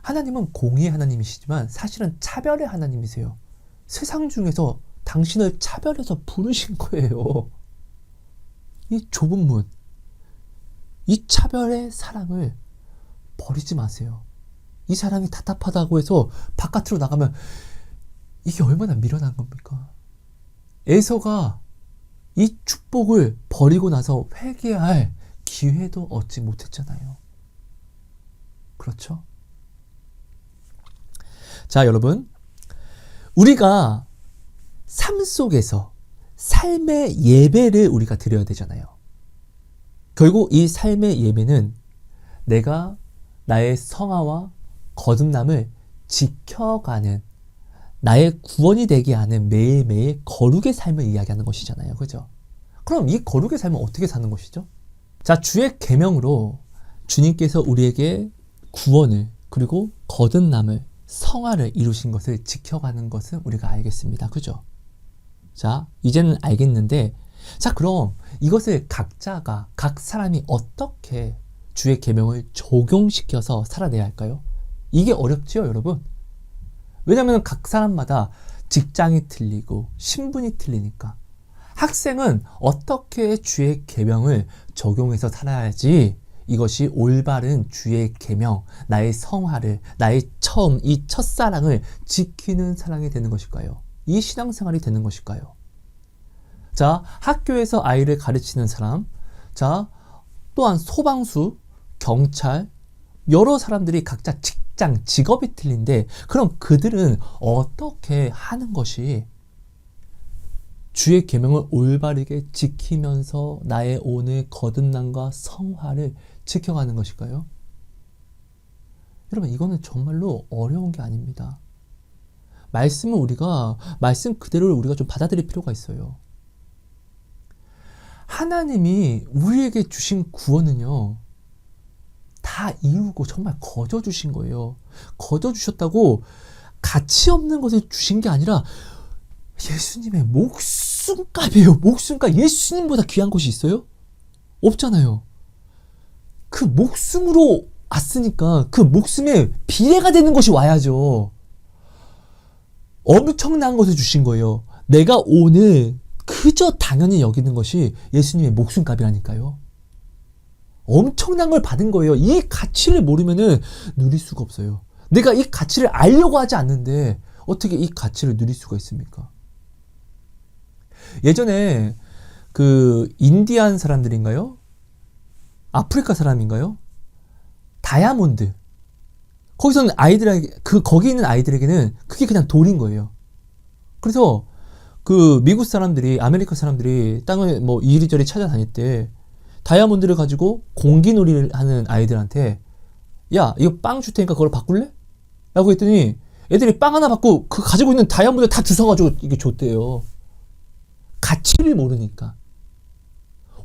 하나님은 공의의 하나님이시지만 사실은 차별의 하나님이세요. 세상 중에서 당신을 차별해서 부르신 거예요. 이 좁은 문, 이 차별의 사랑을 버리지 마세요. 이 사랑이 답답하다고 해서 바깥으로 나가면 이게 얼마나 미련한 겁니까? 에서가 이 축복을 버리고 나서 회개할 기회도 얻지 못했잖아요. 그렇죠? 자, 여러분, 우리가 삶 속에서 삶의 예배를 우리가 드려야 되잖아요. 결국 이 삶의 예배는 내가 나의 성화와 거듭남을 지켜가는, 나의 구원이 되게 하는 매일매일 거룩의 삶을 이야기하는 것이잖아요. 그죠? 그럼 이 거룩의 삶은 어떻게 사는 것이죠? 자, 주의 계명으로 주님께서 우리에게 구원을, 그리고 거듭남을, 성화를 이루신 것을 지켜가는 것은 우리가 알겠습니다. 그죠? 자, 이제는 알겠는데, 자, 그럼 이것을 각자가, 각 사람이 어떻게 주의 계명을 적용시켜서 살아내야 할까요? 이게 어렵지요, 여러분? 왜냐하면 각 사람마다 직장이 틀리고 신분이 틀리니까. 학생은 어떻게 주의 계명을 적용해서 살아야지 이것이 올바른 주의 계명, 나의 성화를, 나의 처음, 이 첫사랑을 지키는 사랑이 되는 것일까요? 이 신앙생활이 되는 것일까요? 자, 학교에서 아이를 가르치는 사람, 자, 또한 소방수, 경찰, 여러 사람들이 각자 직장, 직업이 틀린데, 그럼 그들은 어떻게 하는 것이 주의 계명을 올바르게 지키면서 나의 오늘 거듭남과 성화를 지켜가는 것일까요? 여러분, 이거는 정말로 어려운 게 아닙니다. 말씀은 우리가, 말씀 그대로를 우리가 좀 받아들일 필요가 있어요. 하나님이 우리에게 주신 구원은요, 다 이루고 정말 거저 주신 거예요. 거저 주셨다고 가치 없는 것을 주신 게 아니라 예수님의 목숨값이에요. 목숨값. 예수님보다 귀한 것이 있어요? 없잖아요. 그 목숨으로 왔으니까 그 목숨에 비례가 되는 것이 와야죠. 엄청난 것을 주신 거예요. 내가 오늘 그저 당연히 여기는 것이 예수님의 목숨값이라니까요. 엄청난 걸 받은 거예요. 이 가치를 모르면은 누릴 수가 없어요. 내가 이 가치를 알려고 하지 않는데 어떻게 이 가치를 누릴 수가 있습니까? 예전에 그 인디안 사람들인가요? 아프리카 사람인가요? 다이아몬드. 거기서는 아이들에게, 거기 있는 아이들에게는 그게 그냥 돌인 거예요. 그래서 그 미국 사람들이, 아메리카 사람들이 땅을 뭐 이리저리 찾아다닐 때 다이아몬드를 가지고 공기놀이를 하는 아이들한테 야, 이거 빵 줄 테니까 그걸 바꿀래? 라고 했더니 애들이 빵 하나 받고 그 가지고 있는 다이아몬드 다 주워가지고 이게 줬대요. 가치를 모르니까.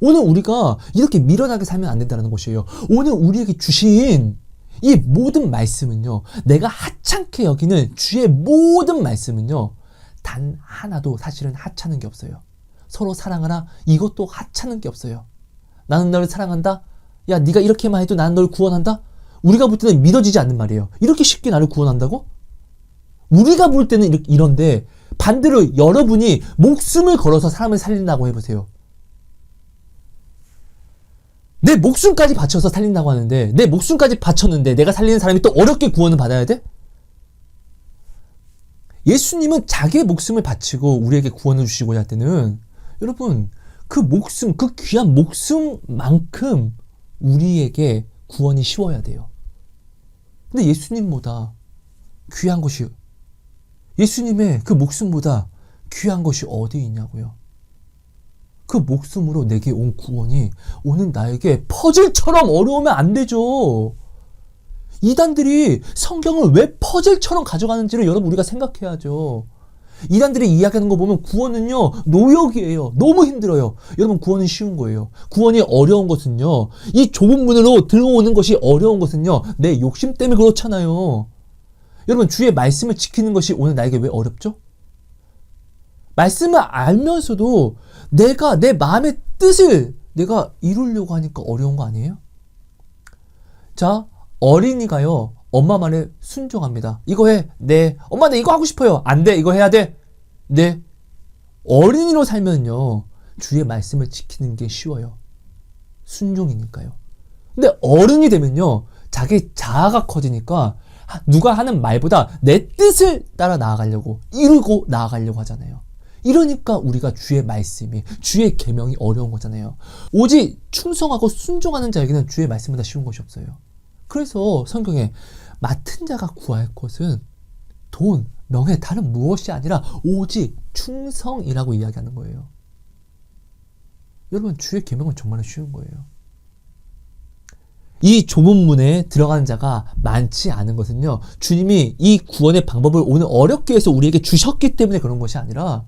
오늘 우리가 이렇게 미련하게 살면 안 된다는 것이에요. 오늘 우리에게 주신 이 모든 말씀은요, 내가 하찮게 여기는 주의 모든 말씀은요, 단 하나도 사실은 하찮은 게 없어요. 서로 사랑하라, 이것도 하찮은 게 없어요. 나는 너를 사랑한다? 야, 네가 이렇게만 해도 나는 널 구원한다? 우리가 볼 때는 믿어지지 않는 말이에요. 이렇게 쉽게 나를 구원한다고? 우리가 볼 때는 이런데 반대로 여러분이 목숨을 걸어서 사람을 살린다고 해보세요. 내 목숨까지 바쳐서 살린다고 하는데, 내 목숨까지 바쳤는데 내가 살리는 사람이 또 어렵게 구원을 받아야 돼? 예수님은 자기의 목숨을 바치고 우리에게 구원을 주시고자 할 때는 여러분 그 목숨, 그 귀한 목숨만큼 우리에게 구원이 쉬워야 돼요. 근데 예수님보다 귀한 것이, 예수님의 그 목숨보다 귀한 것이 어디 있냐고요. 그 목숨으로 내게 온 구원이 오늘 나에게 퍼즐처럼 어려우면 안 되죠. 이단들이 성경을 왜 퍼즐처럼 가져가는지를 여러분 우리가 생각해야죠. 이단들이 이야기하는 거 보면 구원은요, 노역이에요. 너무 힘들어요. 여러분 구원은 쉬운 거예요. 구원이 어려운 것은요, 이 좁은 문으로 들어오는 것이 어려운 것은요, 내 욕심 때문에 그렇잖아요. 여러분 주의 말씀을 지키는 것이 오늘 나에게 왜 어렵죠? 말씀을 알면서도 내가 내 마음의 뜻을 내가 이루려고 하니까 어려운 거 아니에요? 자, 어린이가요, 엄마 말에 순종합니다. 이거 해. 네. 엄마 나 이거 하고 싶어요. 안 돼. 이거 해야 돼. 네. 어린이로 살면요, 주의 말씀을 지키는 게 쉬워요. 순종이니까요. 근데 어른이 되면요, 자기 자아가 커지니까 누가 하는 말보다 내 뜻을 따라 나아가려고, 이루고 나아가려고 하잖아요. 이러니까 우리가 주의 말씀이, 주의 계명이 어려운 거잖아요. 오직 충성하고 순종하는 자에게는 주의 말씀보다 쉬운 것이 없어요. 그래서 성경에 맡은 자가 구할 것은 돈, 명예, 다른 무엇이 아니라 오직 충성이라고 이야기하는 거예요. 여러분 주의 계명은 정말 쉬운 거예요. 이 좁은 문에 들어가는 자가 많지 않은 것은요, 주님이 이 구원의 방법을 오늘 어렵게 해서 우리에게 주셨기 때문에 그런 것이 아니라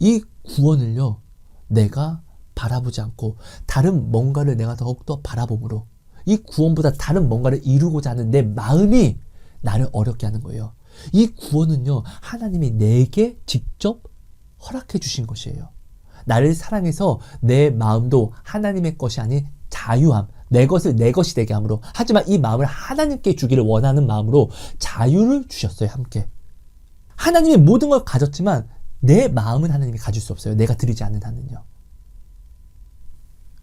이 구원을요, 내가 바라보지 않고 다른 뭔가를 내가 더욱더 바라봄으로 이 구원보다 다른 뭔가를 이루고자 하는 내 마음이 나를 어렵게 하는 거예요. 이 구원은요, 하나님이 내게 직접 허락해 주신 것이에요. 나를 사랑해서 내 마음도 하나님의 것이 아닌 자유함, 내 것을 내 것이 되게 함으로, 하지만 이 마음을 하나님께 주기를 원하는 마음으로 자유를 주셨어요. 함께 하나님이 모든 걸 가졌지만 내 마음은 하나님이 가질 수 없어요. 내가 드리지 않는 한은요.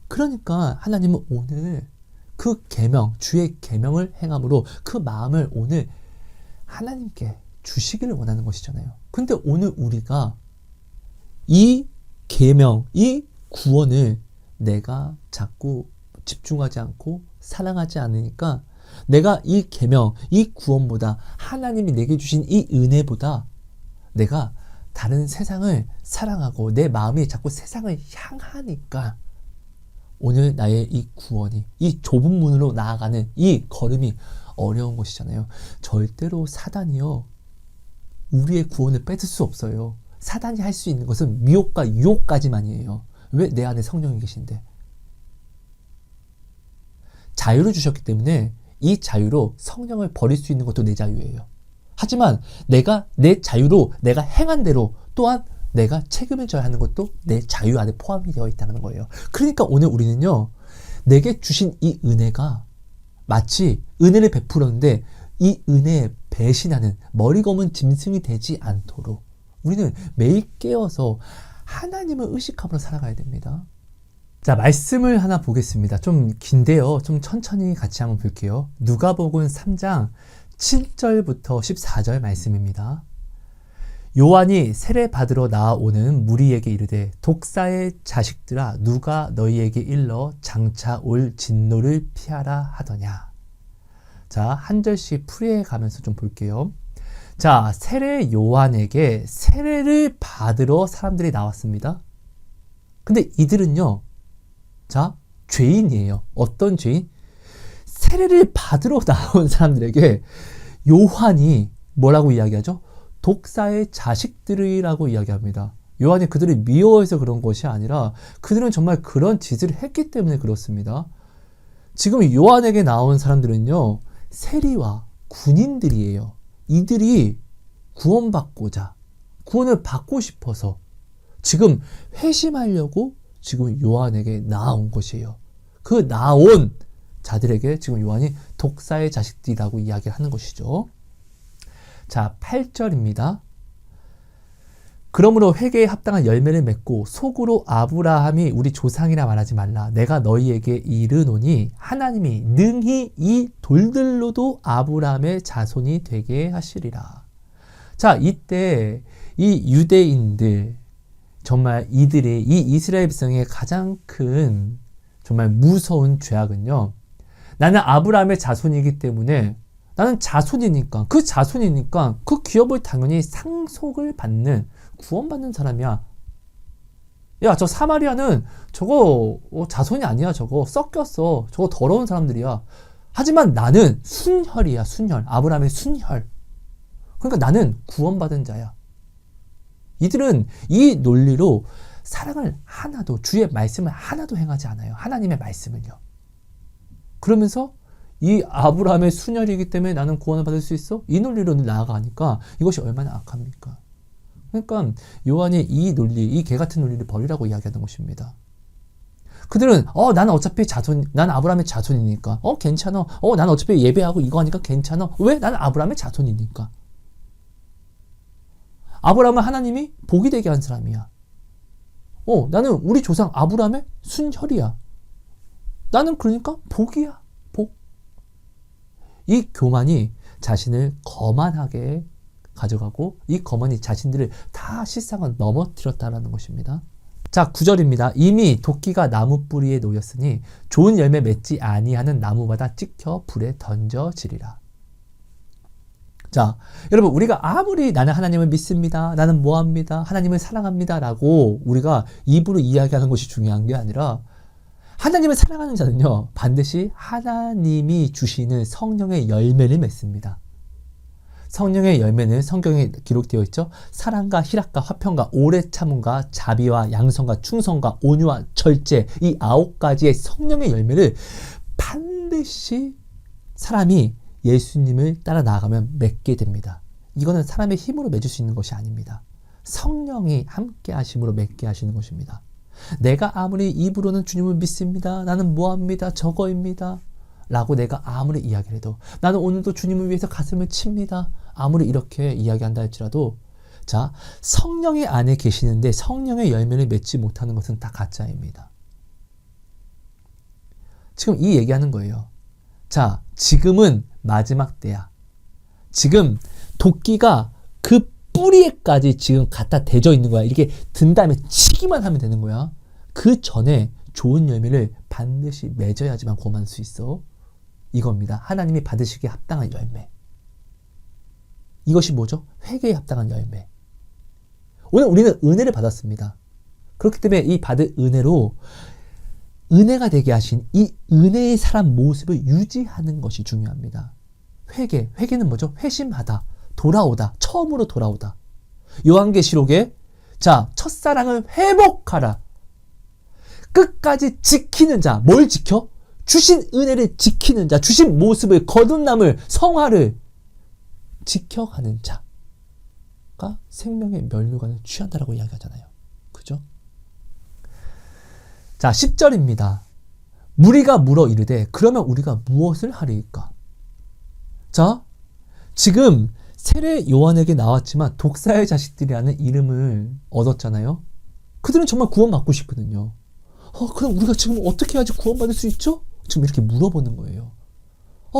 그러니까 하나님은 오늘 그 계명, 주의 계명을 행함으로 그 마음을 오늘 하나님께 주시기를 원하는 것이잖아요. 근데 오늘 우리가 이 계명, 이 구원을 내가 자꾸 집중하지 않고 사랑하지 않으니까 내가 이 계명, 이 구원보다 하나님이 내게 주신 이 은혜보다 내가 다른 세상을 사랑하고 내 마음이 자꾸 세상을 향하니까 오늘 나의 이 구원이, 이 좁은 문으로 나아가는 이 걸음이 어려운 것이잖아요. 절대로 사단이요, 우리의 구원을 뺏을 수 없어요. 사단이 할 수 있는 것은 미혹과 유혹까지만이에요. 왜? 내 안에 성령이 계신데. 자유를 주셨기 때문에 이 자유로 성령을 버릴 수 있는 것도 내 자유예요. 하지만 내가 내 자유로 내가 행한 대로 또한 내가 책임을 져야 하는 것도 내 자유 안에 포함이 되어 있다는 거예요. 그러니까 오늘 우리는요, 내게 주신 이 은혜가 마치 은혜를 베풀었는데 이 은혜에 배신하는 머리 검은 짐승이 되지 않도록 우리는 매일 깨어서 하나님을 의식함으로 살아가야 됩니다. 자, 말씀을 하나 보겠습니다. 좀 긴데요. 좀 천천히 같이 한번 볼게요. 누가복음 3장 7절부터 14절 말씀입니다. 요한이 세례 받으러 나오는 무리에게 이르되 독사의 자식들아 누가 너희에게 일러 장차 올 진노를 피하라 하더냐. 자, 한 절씩 풀이해 가면서 좀 볼게요. 자, 세례 요한에게 세례를 받으러 사람들이 나왔습니다. 근데 이들은요, 자, 죄인이에요. 어떤 죄인? 세례를 받으러 나온 사람들에게 요한이 뭐라고 이야기하죠? 독사의 자식들이라고 이야기합니다. 요한이 그들을 미워해서 그런 것이 아니라 그들은 정말 그런 짓을 했기 때문에 그렇습니다. 지금 요한에게 나온 사람들은요, 세리와 군인들이에요. 이들이 구원받고자, 구원을 받고 싶어서 지금 회심하려고 지금 요한에게 나온 것이에요. 그 나온 자들에게 지금 요한이 독사의 자식들이라고 이야기하는 것이죠. 자, 8절입니다. 그러므로 회개에 합당한 열매를 맺고 속으로 아브라함이 우리 조상이라 말하지 말라. 내가 너희에게 이르노니 하나님이 능히 이 돌들로도 아브라함의 자손이 되게 하시리라. 자, 이때 이 유대인들, 정말 이들이 이 이스라엘 백성의 가장 큰 정말 무서운 죄악은요, 나는 아브라함의 자손이기 때문에 나는 자손이니까 그 기업을 당연히 상속을 받는, 구원받는 사람이야. 야, 저 사마리아는 저거 자손이 아니야. 저거 섞였어. 저거 더러운 사람들이야. 하지만 나는 순혈이야. 순혈. 아브라함의 순혈. 그러니까 나는 구원받은 자야. 이들은 이 논리로 사랑을 하나도, 주의 말씀을 하나도 행하지 않아요. 하나님의 말씀을요. 그러면서 이 아브라함의 순혈이기 때문에 나는 구원을 받을 수 있어? 이 논리로 나아가니까 이것이 얼마나 악합니까? 그러니까 요한이 이 논리, 이 개 같은 논리를 버리라고 이야기하는 것입니다. 그들은 나는 어차피 난 아브라함의 자손이니까 괜찮아. 나는 어차피 예배하고 이거 하니까 괜찮아. 왜? 나는 아브라함의 자손이니까. 아브라함은 하나님이 복이 되게 한 사람이야. 나는 우리 조상 아브라함의 순혈이야. 나는 그러니까 복이야. 복. 이 교만이 자신을 거만하게 가져가고 이 거만이 자신들을 다 실상은 넘어뜨렸다는 것입니다. 자, 9절입니다. 이미 도끼가 나무 뿌리에 놓였으니 좋은 열매 맺지 아니하는 나무마다 찍혀 불에 던져지리라. 자, 여러분, 우리가 아무리 나는 하나님을 믿습니다, 나는 뭐합니다, 하나님을 사랑합니다 라고 우리가 입으로 이야기하는 것이 중요한 게 아니라 하나님을 사랑하는 자는요, 반드시 하나님이 주시는 성령의 열매를 맺습니다. 성령의 열매는 성경에 기록되어 있죠. 사랑과 희락과 화평과 오래 참음과 자비와 양성과 충성과 온유와 절제, 이 9가지의 성령의 열매를 반드시 사람이 예수님을 따라 나아가면 맺게 됩니다. 이거는 사람의 힘으로 맺을 수 있는 것이 아닙니다. 성령이 함께 하심으로 맺게 하시는 것입니다. 내가 아무리 입으로는 주님을 믿습니다, 나는 뭐합니다, 저거입니다 라고 내가 아무리 이야기를 해도, 나는 오늘도 주님을 위해서 가슴을 칩니다, 아무리 이렇게 이야기한다 할지라도, 자, 성령의 안에 계시는데 성령의 열매를 맺지 못하는 것은 다 가짜입니다. 지금 이 얘기하는 거예요. 자, 지금은 마지막 때야. 지금 도끼가 그 뿌리에까지 지금 갖다 대져 있는 거야. 이렇게 든 다음에 치기만 하면 되는 거야. 그 전에 좋은 열매를 반드시 맺어야지만 구원할 수 있어. 이겁니다. 하나님이 받으시기에 합당한 열매. 이것이 뭐죠? 회개에 합당한 열매. 오늘 우리는 은혜를 받았습니다. 그렇기 때문에 이 받은 은혜로 은혜가 되게 하신 이 은혜의 사람 모습을 유지하는 것이 중요합니다. 회개는 뭐죠? 회심하다, 돌아오다, 처음으로 돌아오다. 요한계시록에 자, 첫사랑을 회복하라. 끝까지 지키는 자, 뭘 지켜? 주신 은혜를 지키는 자, 주신 모습을, 거듭남을, 성화를 지켜가는 자. 아까 생명의 멸류관을 취한다라고 이야기하잖아요. 그죠? 자, 10절입니다. 무리가 물어 이르되 그러면 우리가 무엇을 하리이까? 자, 지금 세례 요한에게 나왔지만 독사의 자식들이라는 이름을 얻었잖아요. 그들은 정말 구원받고 싶거든요. 그럼 우리가 지금 어떻게 해야지 구원받을 수 있죠? 지금 이렇게 물어보는 거예요.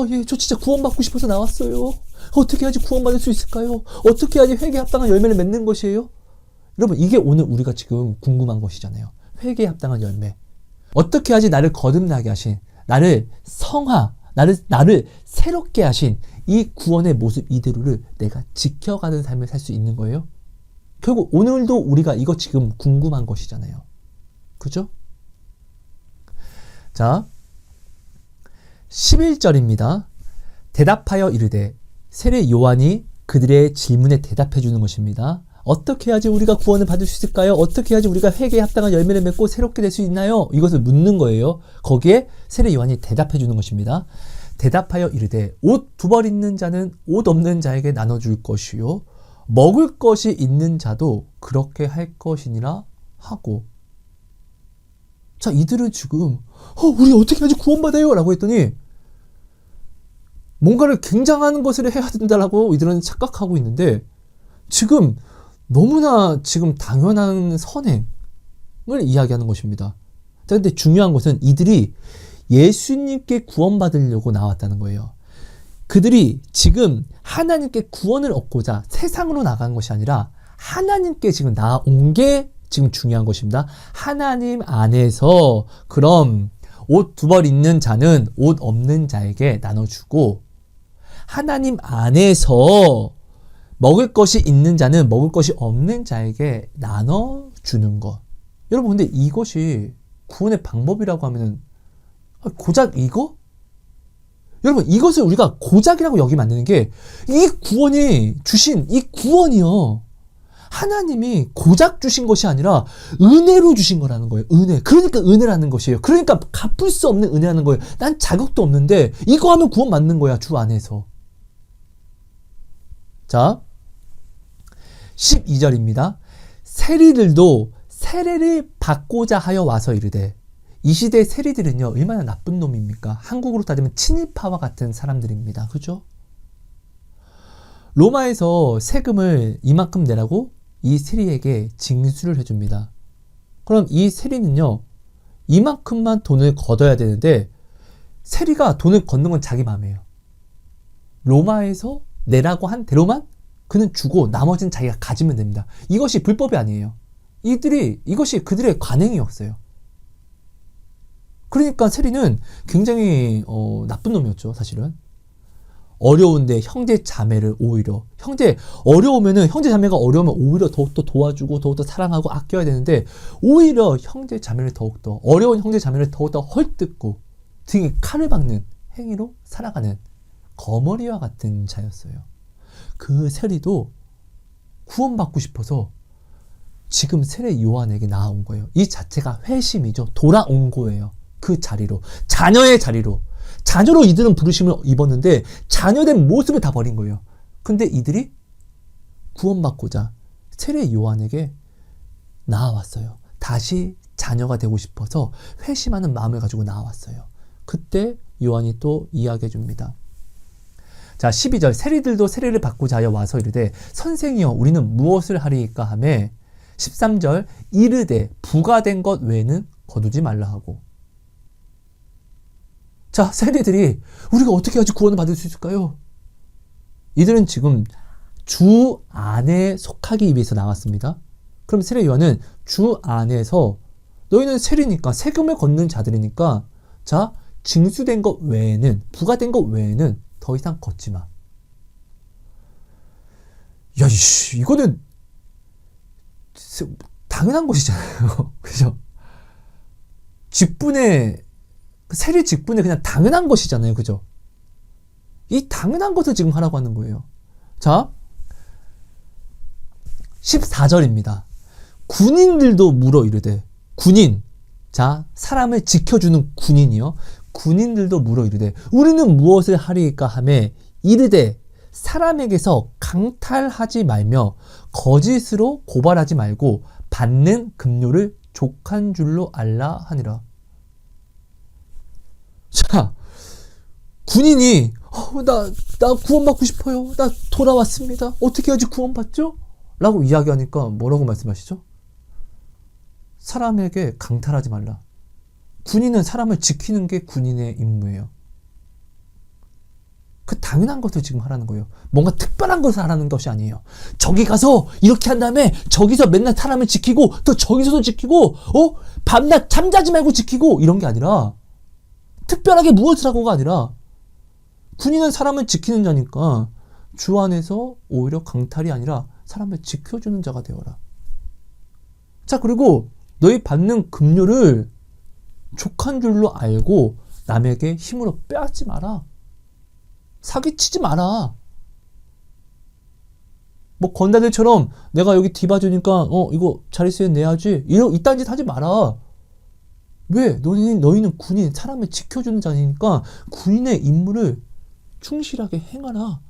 예, 저 진짜 구원받고 싶어서 나왔어요. 어떻게 해야지 구원받을 수 있을까요? 어떻게 해야지 회개에 합당한 열매를 맺는 것이에요? 여러분, 이게 오늘 우리가 지금 궁금한 것이잖아요. 회개에 합당한 열매. 어떻게 해야지 나를 거듭나게 하신, 나를 나를 새롭게 하신 이 구원의 모습 이대로를 내가 지켜가는 삶을 살 수 있는 거예요? 결국 오늘도 우리가 이거 지금 궁금한 것이잖아요. 그죠? 자, 11절입니다. 대답하여 이르되 세례 요한이 그들의 질문에 대답해 주는 것입니다. 어떻게 해야지 우리가 구원을 받을 수 있을까요? 어떻게 해야지 우리가 회개에 합당한 열매를 맺고 새롭게 될 수 있나요? 이것을 묻는 거예요. 거기에 세례 요한이 대답해 주는 것입니다. 대답하여 이르되 옷 두 벌 있는 자는 옷 없는 자에게 나눠줄 것이요 먹을 것이 있는 자도 그렇게 할 것이니라 하고. 자, 이들은 지금 우리 어떻게 해야지 구원받아요? 라고 했더니 뭔가를 굉장한 것을 해야 된다라고 이들은 착각하고 있는데 지금 너무나 지금 당연한 선행을 이야기하는 것입니다. 자, 근데 중요한 것은 이들이 예수님께 구원받으려고 나왔다는 거예요. 그들이 지금 하나님께 구원을 얻고자 세상으로 나간 것이 아니라 하나님께 지금 나온 게 지금 중요한 것입니다. 하나님 안에서 그럼 옷 두 벌 있는 자는 옷 없는 자에게 나눠주고 하나님 안에서 먹을 것이 있는 자는 먹을 것이 없는 자에게 나눠주는 것. 여러분, 근데 이것이 구원의 방법이라고 하면은 고작 이거? 여러분, 이것을 우리가 고작이라고 여기면 안 되는 게 이 구원이 주신 이 구원이요. 하나님이 고작 주신 것이 아니라 은혜로 주신 거라는 거예요. 은혜. 그러니까 은혜라는 것이에요. 그러니까 갚을 수 없는 은혜라는 거예요. 난 자격도 없는데 이거 하면 구원 받는 거야, 주 안에서. 자, 12절입니다. 세리들도 세례를 받고자 하여 와서 이르되. 이 시대의 세리들은요, 얼마나 나쁜 놈입니까? 한국으로 따지면 친일파와 같은 사람들입니다. 그죠? 로마에서 세금을 이만큼 내라고 이 세리에게 징수를 해줍니다. 그럼 이 세리는요, 이만큼만 돈을 걷어야 되는데 세리가 돈을 걷는 건 자기 마음이에요. 로마에서 내라고 한 대로만 그는 주고 나머지는 자기가 가지면 됩니다. 이것이 불법이 아니에요. 이것이 그들의 관행이었어요. 그러니까 세리는 굉장히 나쁜 놈이었죠, 사실은. 어려운데 형제 자매를 오히려 어려우면은 형제 자매가 어려우면 오히려 더욱더 도와주고 더욱더 사랑하고 아껴야 되는데 오히려 형제 자매를 더욱더 어려운 형제 자매를 더욱더 헐뜯고 등에 칼을 박는 행위로 살아가는 거머리와 같은 자였어요. 그 세리도 구원받고 싶어서 지금 세례 요한에게 나아온 거예요. 이 자체가 회심이죠. 돌아온 거예요. 그 자리로, 자녀의 자리로. 자녀로 이들은 부르심을 입었는데 자녀된 모습을 다 버린 거예요. 근데 이들이 구원받고자 세례 요한에게 나아왔어요. 다시 자녀가 되고 싶어서 회심하는 마음을 가지고 나아왔어요. 그때 요한이 또 이야기해 줍니다. 자, 12절. 세리들도 세례를 받고자 하여 와서 이르되 선생이여 우리는 무엇을 하리이까 하매 13절. 이르되 부과된 것 외에는 거두지 말라 하고. 자, 세리들이 우리가 어떻게 해야지 구원을 받을 수 있을까요? 이들은 지금 주 안에 속하기 위해서 나왔습니다. 그럼 세례 요한은 주 안에서 너희는 세리니까 세금을 걷는 자들이니까 자, 징수된 것 외에는 부과된 것 외에는 더 이상 걷지 마. 야, 이거는 당연한 것이잖아요. 그죠? 세리 직분에 그냥 당연한 것이잖아요. 그죠? 이 당연한 것을 지금 하라고 하는 거예요. 자, 14절입니다. 군인들도 물어 이르되, 군인, 자, 사람을 지켜주는 군인이요. 군인들도 물어 이르되, 우리는 무엇을 하리이까 하매 이르되 사람에게서 강탈하지 말며 거짓으로 고발하지 말고 받는 급료를 족한 줄로 알라 하니라. 자, 군인이 나 구원받고 싶어요. 나 돌아왔습니다. 어떻게 해야지 구원받죠? 라고 이야기하니까 뭐라고 말씀하시죠? 사람에게 강탈하지 말라. 군인은 사람을 지키는 게 군인의 임무예요. 그 당연한 것을 지금 하라는 거예요. 뭔가 특별한 것을 하라는 것이 아니에요. 저기 가서 이렇게 한 다음에 저기서 맨날 사람을 지키고 또 저기서도 지키고 밤낮 잠자지 말고 지키고 이런 게 아니라 특별하게 무엇을 하고가 아니라 군인은 사람을 지키는 자니까 주 안에서 오히려 강탈이 아니라 사람을 지켜주는 자가 되어라. 자, 그리고 너희 받는 급료를 족한 줄로 알고 남에게 힘으로 빼앗지 마라. 사기치지 마라. 뭐 건달들처럼 내가 여기 뒤봐주니까 이거 자릿세 내야지 이딴 짓 하지 마라. 왜? 너희는 군인, 사람을 지켜주는 자니까 군인의 임무를 충실하게 행하라.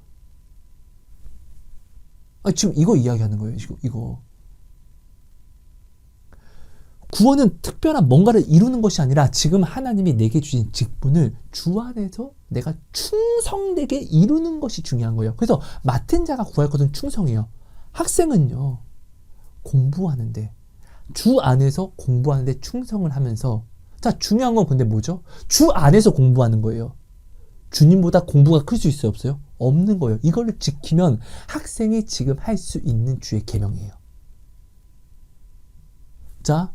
지금 이거 이야기하는 거예요. 이거. 구원은 특별한 뭔가를 이루는 것이 아니라 지금 하나님이 내게 주신 직분을 주 안에서 내가 충성되게 이루는 것이 중요한 거예요. 그래서 맡은 자가 구할 것은 충성이에요. 학생은요, 공부하는데, 주 안에서 공부하는데 충성을 하면서, 자, 중요한 건 근데 뭐죠? 주 안에서 공부하는 거예요. 주님보다 공부가 클 수 있어요, 없어요? 없는 거예요. 이걸 지키면 학생이 지금 할 수 있는 주의 계명이에요. 자,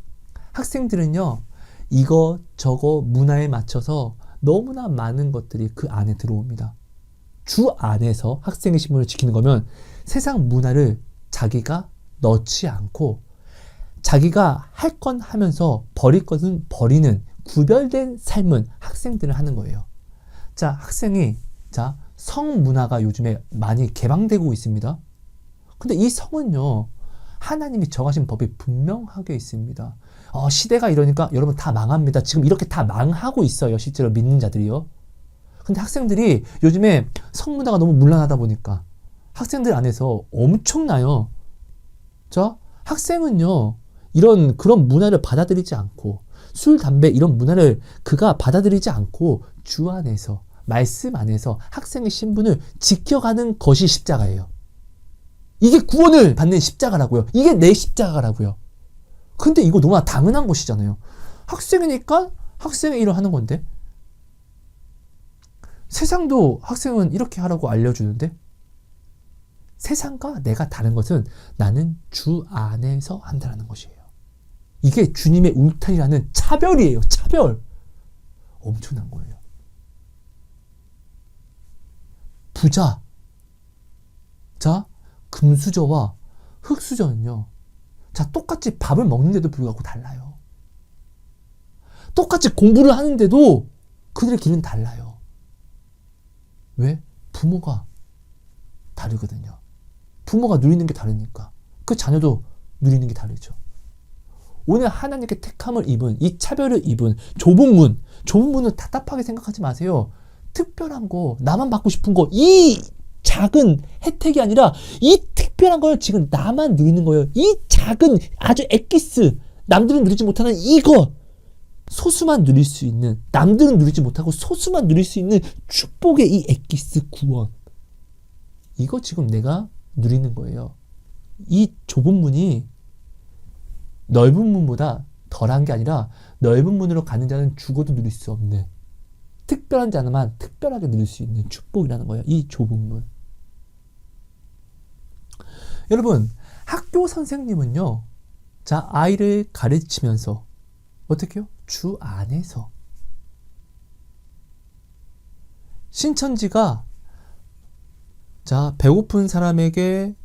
학생들은요, 이거 저거 문화에 맞춰서 너무나 많은 것들이 그 안에 들어옵니다. 주 안에서 학생의 신분을 지키는 거면 세상 문화를 자기가 넣지 않고 자기가 할 건 하면서 버릴 것은 버리는 구별된 삶은 학생들은 하는 거예요. 자, 학생이 성문화가 요즘에 많이 개방되고 있습니다. 근데 이 성은요, 하나님이 정하신 법이 분명하게 있습니다. 시대가 이러니까 여러분 다 망합니다. 지금 이렇게 다 망하고 있어요. 실제로 믿는 자들이요. 근데 학생들이 요즘에 성문화가 너무 문란하다 보니까 학생들 안에서 엄청나요. 자, 학생은요, 그런 문화를 받아들이지 않고 술, 담배 이런 문화를 그가 받아들이지 않고 주 안에서 말씀 안에서 학생의 신분을 지켜가는 것이 십자가예요. 이게 구원을 받는 십자가라고요. 이게 내 십자가라고요. 근데 이거 너무나 당연한 것이잖아요. 학생이니까 학생의 일을 하는 건데 세상도 학생은 이렇게 하라고 알려주는데 세상과 내가 다른 것은 나는 주 안에서 한다는 것이에요. 이게 주님의 울타리라는 차별이에요. 차별. 엄청난 거예요. 부자. 자, 금수저와 흙수저는요. 자, 똑같이 밥을 먹는데도 불구하고 달라요. 똑같이 공부를 하는데도 그들의 길은 달라요. 왜? 부모가 다르거든요. 부모가 누리는 게 다르니까 그 자녀도 누리는 게 다르죠. 오늘 하나님께 택함을 입은 이 차별을 입은 좁은 문은 답답하게 생각하지 마세요. 특별한 거, 나만 받고 싶은 거, 이 작은 혜택이 아니라 이 특별한 걸 지금 나만 누리는 거예요. 이 작은 아주 엑기스, 남들은 누리지 못하는 이거, 소수만 누릴 수 있는, 남들은 누리지 못하고 소수만 누릴 수 있는 축복의 이 엑기스 구원, 이거 지금 내가 누리는 거예요. 이 좁은 문이 넓은 문보다 덜한 게 아니라 넓은 문으로 가는 자는 죽어도 누릴 수 없는, 특별한 자만 특별하게 누릴 수 있는 축복이라는 거예요. 이 좁은 문. 여러분, 학교 선생님은요, 자, 아이를 가르치면서 어떻게 해요? 주 안에서. 신천지가 자, 배고픈 사람에게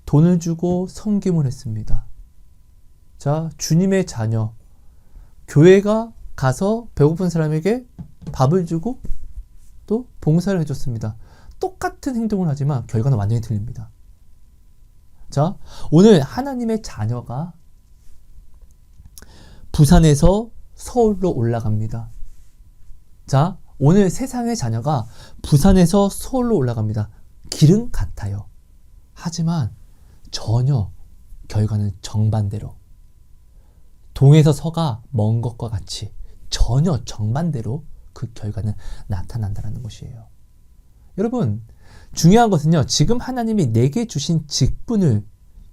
돈을 주고 섬김을 했습니다. 자, 주님의 자녀, 교회가 가서 배고픈 사람에게 밥을 주고 또 봉사를 해줬습니다. 똑같은 행동을 하지만 결과는 완전히 틀립니다. 자, 오늘 하나님의 자녀가 부산에서 서울로 올라갑니다. 자, 오늘 세상의 자녀가 부산에서 서울로 올라갑니다. 길은 같아요. 하지만 전혀 결과는 정반대로. 동에서 서가 먼 것과 같이 전혀 정반대로 그 결과는 나타난다는 것이에요. 여러분, 중요한 것은요, 지금 하나님이 내게 주신 직분을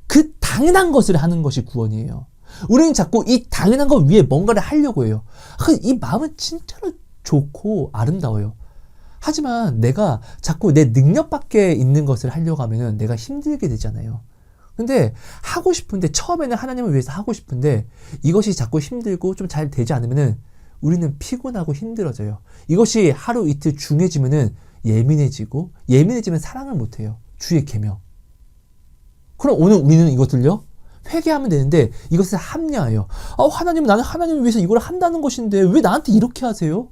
그 당연한 것을 하는 것이 구원이에요. 우리는 자꾸 이 당연한 것 위에 뭔가를 하려고 해요. 이 마음은 진짜로 좋고 아름다워요. 하지만 내가 자꾸 내 능력 밖에 있는 것을 하려고 하면 내가 힘들게 되잖아요. 근데 하고 싶은데, 처음에는 하나님을 위해서 하고 싶은데 이것이 자꾸 힘들고 좀 잘 되지 않으면 우리는 피곤하고 힘들어져요. 이것이 하루 이틀 중해지면 예민해지면 사랑을 못해요. 주의 계명. 그럼 오늘 우리는 이것들요, 회개하면 되는데 이것을 합리화해요. 하나님, 나는 하나님을 위해서 이걸 한다는 것인데 왜 나한테 이렇게 하세요?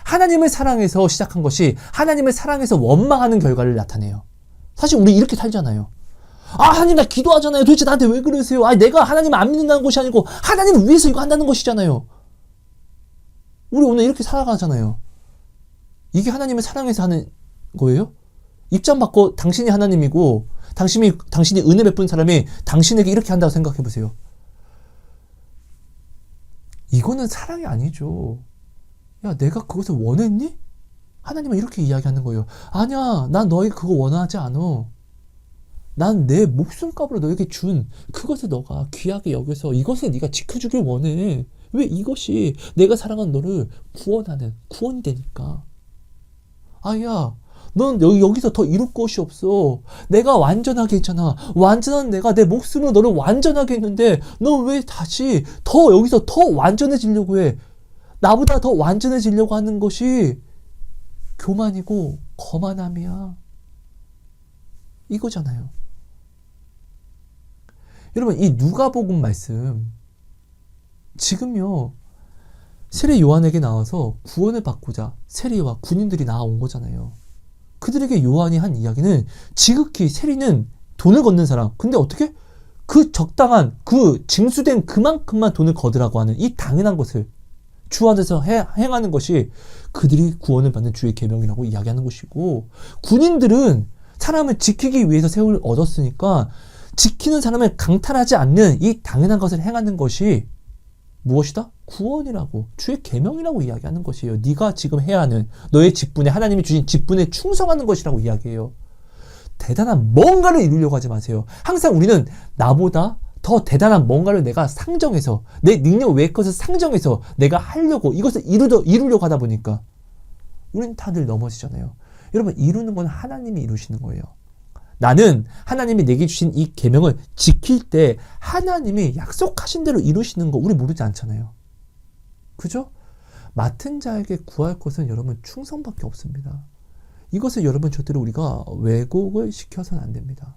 하나님을 사랑해서 시작한 것이 하나님을 사랑해서 원망하는 결과를 나타내요. 사실 우리 이렇게 살잖아요. 하나님, 나 기도하잖아요. 도대체 나한테 왜 그러세요? 내가 하나님을 안 믿는다는 것이 아니고 하나님을 위해서 이거 한다는 것이잖아요. 우리 오늘 이렇게 살아가잖아요. 이게 하나님을 사랑해서 하는 거예요? 입장 바꿔. 당신이 하나님이고 당신이 은혜 베푼 사람이 당신에게 이렇게 한다고 생각해 보세요. 이거는 사랑이 아니죠. 야, 내가 그것을 원했니? 하나님은 이렇게 이야기하는 거예요. 아니야, 난 너에게 그거 원하지 않아. 난 내 목숨값으로 너에게 준 그것을 너가 귀하게 여겨서 이것을 네가 지켜주길 원해. 왜? 이것이 내가 사랑하는 너를 구원이 되니까. 야, 넌 여기서 더 이룰 것이 없어. 내가 완전하게 했잖아. 완전한 내가 내 목숨으로 너를 완전하게 했는데 넌 왜 다시 여기서 더 완전해지려고 해? 나보다 더 완전해지려고 하는 것이 교만이고 거만함이야. 이거잖아요. 여러분, 이 누가복음 말씀 지금요, 세례 요한에게 나와서 구원을 받고자 세례와 군인들이 나아온 거잖아요. 그들에게 요한이 한 이야기는 지극히 세리는 돈을 걷는 사람, 근데 어떻게? 그 적당한, 그 징수된 그만큼만 돈을 거두라고 하는 이 당연한 것을 주 안에서 행하는 것이 그들이 구원을 받는 주의 계명이라고 이야기하는 것이고, 군인들은 사람을 지키기 위해서 세월을 얻었으니까 지키는 사람을 강탈하지 않는 이 당연한 것을 행하는 것이 무엇이다? 구원이라고, 주의 계명이라고 이야기하는 것이에요. 네가 지금 해야 하는 너의 직분에, 하나님이 주신 직분에 충성하는 것이라고 이야기해요. 대단한 뭔가를 이루려고 하지 마세요. 항상 우리는 나보다 더 대단한 뭔가를 내가 상정해서, 내 능력 외의 것을 상정해서 내가 하려고, 이것을 이루려고 하다 보니까 우리는 다들 넘어지잖아요. 여러분, 이루는 건 하나님이 이루시는 거예요. 나는 하나님이 내게 주신 이 계명을 지킬 때 하나님이 약속하신 대로 이루시는 거 우리 모르지 않잖아요. 그죠? 맡은 자에게 구할 것은 여러분 충성밖에 없습니다. 이것을 여러분 절대로 우리가 왜곡을 시켜서는 안 됩니다.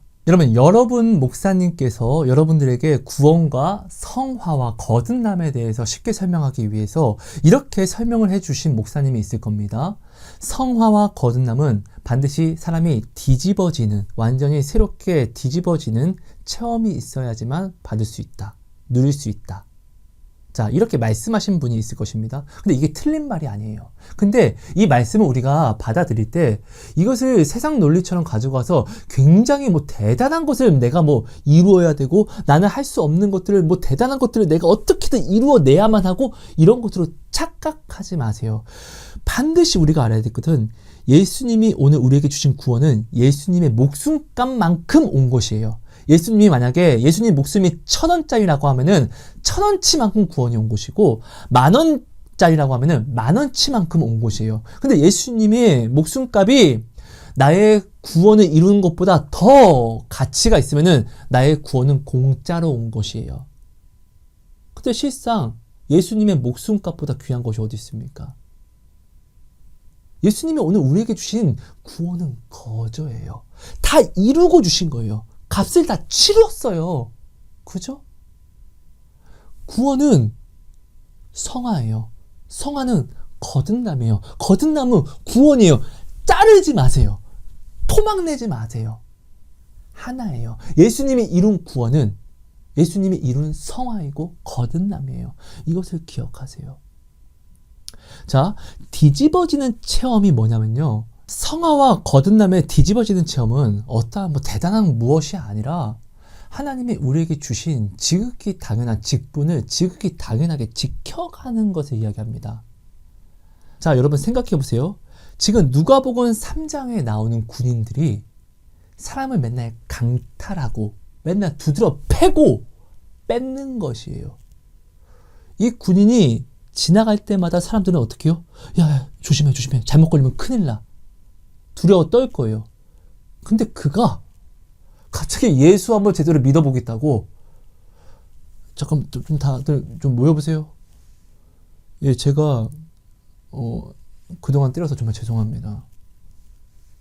여러분 목사님께서 여러분들에게 구원과 성화와 거듭남에 대해서 쉽게 설명하기 위해서 이렇게 설명을 해주신 목사님이 있을 겁니다. 성화와 거듭남은 반드시 사람이 완전히 새롭게 뒤집어지는 체험이 있어야지만 받을 수 있다, 누릴 수 있다. 자, 이렇게 말씀하신 분이 있을 것입니다. 근데 이게 틀린 말이 아니에요. 근데 이 말씀을 우리가 받아들일 때 이것을 세상 논리처럼 가져가서 굉장히 대단한 것을 내가 이루어야 되고, 나는 할 수 없는 것들을 대단한 것들을 내가 어떻게든 이루어내야만 하고, 이런 것으로 착각하지 마세요. 반드시 우리가 알아야 될 것은 예수님이 오늘 우리에게 주신 구원은 예수님의 목숨값만큼 온 것이에요. 예수님이 만약에 예수님 목숨이 1,000원짜리라고 하면은 1,000원치만큼 구원이 온 것이고, 10,000원짜리라고 하면은 10,000원치만큼 온 것이에요. 근데 예수님의 목숨값이 나의 구원을 이루는 것보다 더 가치가 있으면은 나의 구원은 공짜로 온 것이에요. 근데 실상 예수님의 목숨값보다 귀한 것이 어디 있습니까? 예수님이 오늘 우리에게 주신 구원은 거저예요. 다 이루고 주신 거예요. 값을 다 치렀어요. 그죠? 구원은 성화예요. 성화는 거듭남이에요. 거듭남은 구원이에요. 자르지 마세요. 토막내지 마세요. 하나예요. 예수님이 이룬 구원은 예수님이 이룬 성화이고 거듭남이에요. 이것을 기억하세요. 자, 뒤집어지는 체험이 뭐냐면요, 성화와 거듭남에 뒤집어지는 체험은 어떠한 대단한 무엇이 아니라 하나님이 우리에게 주신 지극히 당연한 직분을 지극히 당연하게 지켜가는 것을 이야기합니다. 자, 여러분 생각해 보세요. 지금 누가복음 3장에 나오는 군인들이 사람을 맨날 강탈하고 맨날 두드려 패고 뺏는 것이에요. 이 군인이 지나갈 때마다 사람들은 어떻게 해요? 야, 조심해, 조심해. 잘못 걸리면 큰일 나. 두려워 떨 거예요. 근데 그가 갑자기 예수 한번 제대로 믿어보겠다고, 잠깐 좀 다들 좀 모여보세요. 예, 제가 그동안 때려서 정말 죄송합니다.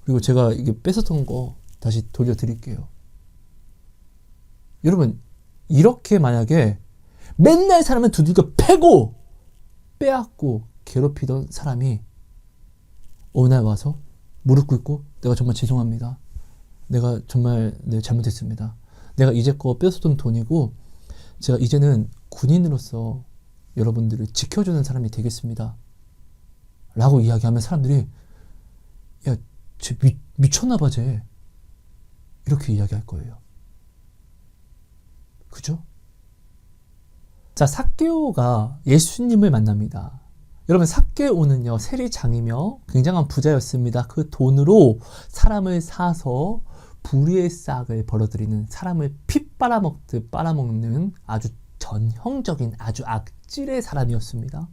그리고 제가 이게 뺏었던 거 다시 돌려드릴게요. 여러분, 이렇게 만약에 맨날 사람을 두들겨 패고 빼앗고 괴롭히던 사람이 어느 날 와서 무릎 꿇고 내가 정말 죄송합니다. 내가 정말 잘못했습니다. 내가 이제껏 뺏었던 돈이고 제가 이제는 군인으로서 여러분들을 지켜주는 사람이 되겠습니다. 라고 이야기하면 사람들이 야, 쟤 미쳤나봐 쟤. 이렇게 이야기할 거예요. 그죠? 자, 삭개오가 예수님을 만납니다. 여러분, 삭개오는요, 세리장이며 굉장한 부자였습니다. 그 돈으로 사람을 사서 불의의 싹을 벌어들이는, 사람을 피 빨아먹듯 빨아먹는 아주 전형적인 아주 악질의 사람이었습니다.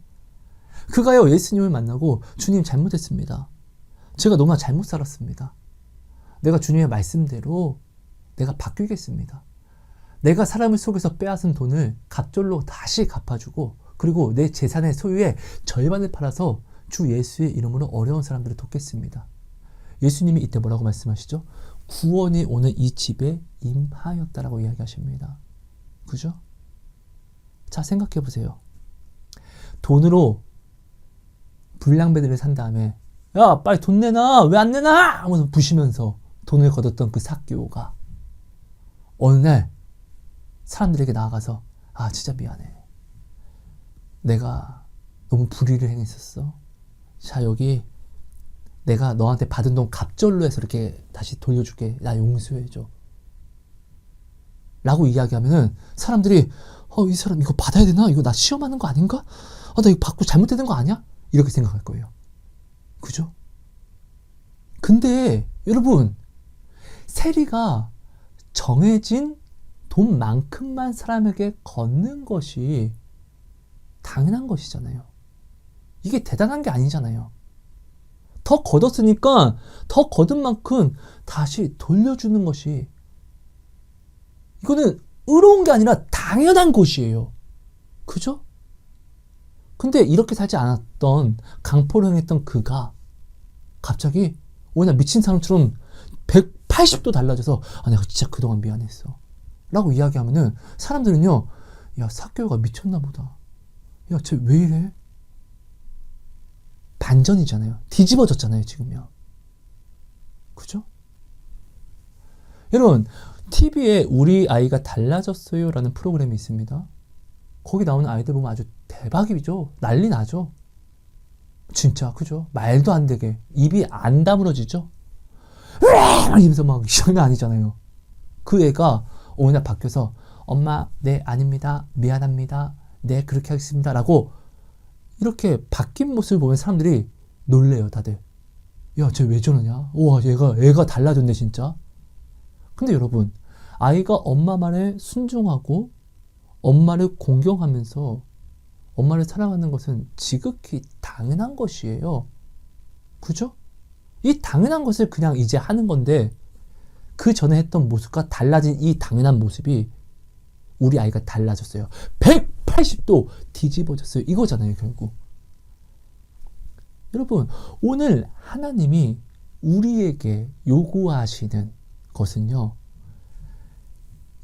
그가요, 예수님을 만나고 주님 잘못했습니다. 제가 너무나 잘못 살았습니다. 내가 주님의 말씀대로 내가 바뀌겠습니다. 내가 사람을 속여서 빼앗은 돈을 갑절로 다시 갚아주고, 그리고 내 재산의 소유의 절반을 팔아서 주 예수의 이름으로 어려운 사람들을 돕겠습니다. 예수님이 이때 뭐라고 말씀하시죠? 구원이 오늘 이 집에 임하였다라고 이야기하십니다. 그죠? 자, 생각해 보세요. 돈으로 불량배들을 산 다음에 야, 빨리 돈 내놔! 왜 안 내놔! 하면서 부시면서 돈을 거뒀던 그 삭개오가 어느 날 사람들에게 나아가서 아, 진짜 미안해. 내가 너무 불의를 행했었어. 자, 여기 내가 너한테 받은 돈 갑절로 해서 이렇게 다시 돌려줄게. 나 용서해줘. 라고 이야기하면은 사람들이 이 사람 이거 받아야 되나? 이거 나 시험하는 거 아닌가? 나 이거 받고 잘못된 거 아니야? 이렇게 생각할 거예요. 그죠? 근데 여러분, 세리가 정해진 돈만큼만 사람에게 걷는 것이 당연한 것이잖아요. 이게 대단한 게 아니잖아요. 더 걷었으니까 더 걷은 만큼 다시 돌려주는 것이, 이거는 의로운 게 아니라 당연한 것이에요. 그죠? 근데 이렇게 살지 않았던, 강포를 행했던 그가 갑자기 어느 날 미친 사람처럼 180도 달라져서 내가 진짜 그동안 미안했어 라고 이야기하면은 사람들은요, 야, 삭개오가 미쳤나 보다. 야, 쟤 왜 이래? 반전이잖아요. 뒤집어졌잖아요, 지금요. 그죠? 여러분, TV에 우리 아이가 달라졌어요 라는 프로그램이 있습니다. 거기 나오는 아이들 보면 아주 대박이죠. 난리 나죠. 진짜, 그죠? 말도 안 되게 입이 안 다물어지죠. 이러면서 막 장난 아니잖아요. 그 애가 어느 날 바뀌어서 엄마, 네, 아닙니다. 미안합니다. 네, 그렇게 하겠습니다. 라고 이렇게 바뀐 모습을 보면 사람들이 놀래요, 다들. 야, 쟤 왜 저러냐? 우와, 애가 달라졌네, 진짜. 근데 여러분, 아이가 엄마 말에 순종하고 엄마를 공경하면서 엄마를 사랑하는 것은 지극히 당연한 것이에요. 그죠? 이 당연한 것을 그냥 이제 하는 건데, 그 전에 했던 모습과 달라진 이 당연한 모습이 우리 아이가 달라졌어요. 180도 뒤집어졌어요. 이거잖아요, 결국. 여러분, 오늘 하나님이 우리에게 요구하시는 것은요,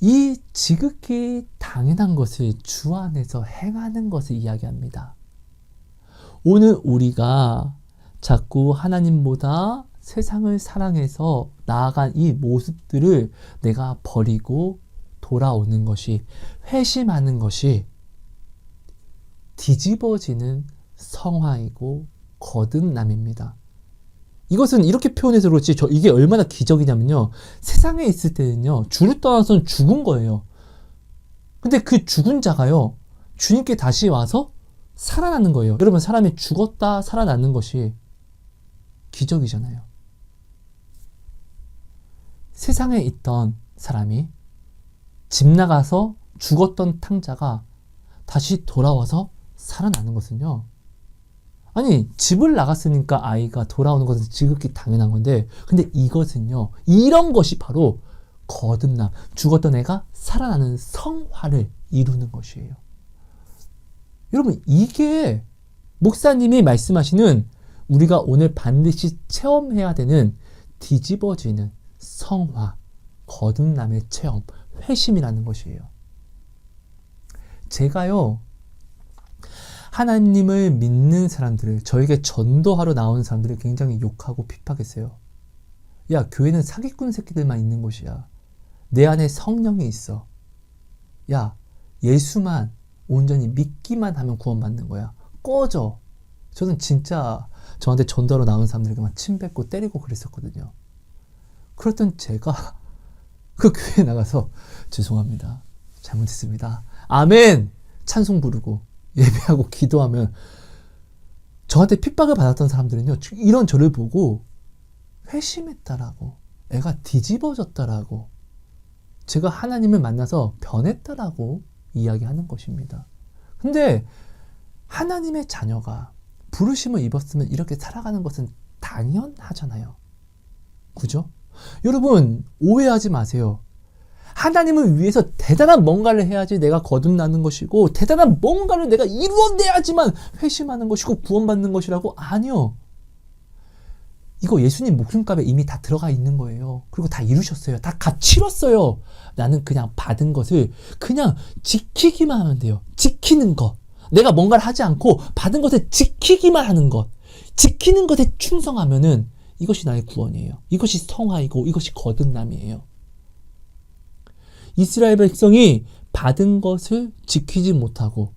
이 지극히 당연한 것을 주 안에서 행하는 것을 이야기합니다. 오늘 우리가 자꾸 하나님보다 세상을 사랑해서 나아간 이 모습들을 내가 버리고 돌아오는 것이, 회심하는 것이 뒤집어지는 성화이고 거듭남입니다. 이것은 이렇게 표현해서 그렇지 이게 얼마나 기적이냐면요. 세상에 있을 때는요. 주를 떠나서는 죽은 거예요. 근데 그 죽은 자가요. 주님께 다시 와서 살아나는 거예요. 여러분 사람이 죽었다 살아나는 것이 기적이잖아요. 세상에 있던 사람이 집 나가서 죽었던 탕자가 다시 돌아와서 살아나는 것은요. 아니 집을 나갔으니까 아이가 돌아오는 것은 지극히 당연한 건데 근데 이것은요. 이런 것이 바로 거듭남, 죽었던 애가 살아나는 성화를 이루는 것이에요. 여러분 이게 목사님이 말씀하시는 우리가 오늘 반드시 체험해야 되는 뒤집어지는 성화, 거듭남의 체험, 회심이라는 것이에요. 제가요 하나님을 믿는 사람들을 저에게 전도하러 나오는 사람들을 굉장히 욕하고 핍박했어요. 야 교회는 사기꾼 새끼들만 있는 곳이야. 내 안에 성령이 있어. 야 예수만 온전히 믿기만 하면 구원받는 거야. 꺼져. 저는 진짜 저한테 전도하러 나오는 사람들에게 막 침 뱉고 때리고 그랬었거든요. 그랬던 제가 그 교회에 나가서 죄송합니다. 잘못했습니다. 아멘! 찬송 부르고 예배하고 기도하면 저한테 핍박을 받았던 사람들은요. 이런 저를 보고 회심했다라고 애가 뒤집어졌다라고 제가 하나님을 만나서 변했다라고 이야기하는 것입니다. 근데 하나님의 자녀가 부르심을 입었으면 이렇게 살아가는 것은 당연하잖아요. 그죠? 여러분 오해하지 마세요. 하나님을 위해서 대단한 뭔가를 해야지 내가 거듭나는 것이고 대단한 뭔가를 내가 이루어내야지만 회심하는 것이고 구원받는 것이라고? 아니요. 이거 예수님 목숨값에 이미 다 들어가 있는 거예요. 그리고 다 이루셨어요. 다 값 치렀어요. 나는 그냥 받은 것을 그냥 지키기만 하면 돼요. 지키는 것. 내가 뭔가를 하지 않고 받은 것을 지키기만 하는 것. 지키는 것에 충성하면은 이것이 나의 구원이에요. 이것이 성화이고 이것이 거듭남이에요. 이스라엘 백성이 받은 것을 지키지 못하고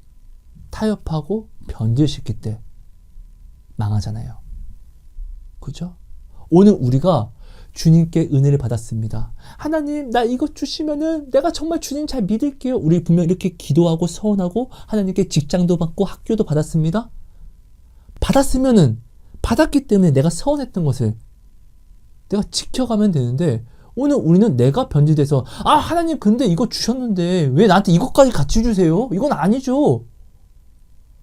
타협하고 변질시킬 때 망하잖아요. 그죠? 오늘 우리가 주님께 은혜를 받았습니다. 하나님 나 이거 주시면은 내가 정말 주님 잘 믿을게요. 우리 분명 이렇게 기도하고 서원하고 하나님께 직장도 받고 학교도 받았습니다. 받았으면은 받았기 때문에 내가 서원했던 것을 내가 지켜가면 되는데 오늘 우리는 내가 변질돼서 아 하나님 근데 이거 주셨는데 왜 나한테 이것까지 같이 주세요? 이건 아니죠.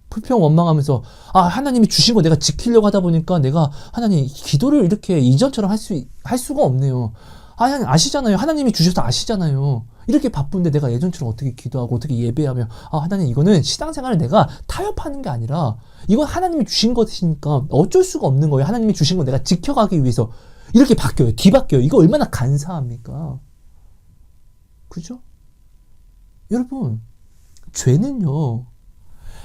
불평 원망하면서 아 하나님이 주신 거 내가 지키려고 하다 보니까 내가 하나님 기도를 이렇게 이전처럼 할 수가 없네요. 아 하나님 아시잖아요. 하나님이 주셔서 아시잖아요. 이렇게 바쁜데 내가 예전처럼 어떻게 기도하고 어떻게 예배하며 아 하나님 이거는 신앙생활을 내가 타협하는 게 아니라 이건 하나님이 주신 것이니까 어쩔 수가 없는 거예요. 하나님이 주신 거 내가 지켜가기 위해서 이렇게 바뀌어요. 뒤바뀌어요. 이거 얼마나 간사합니까? 그죠? 여러분 죄는요.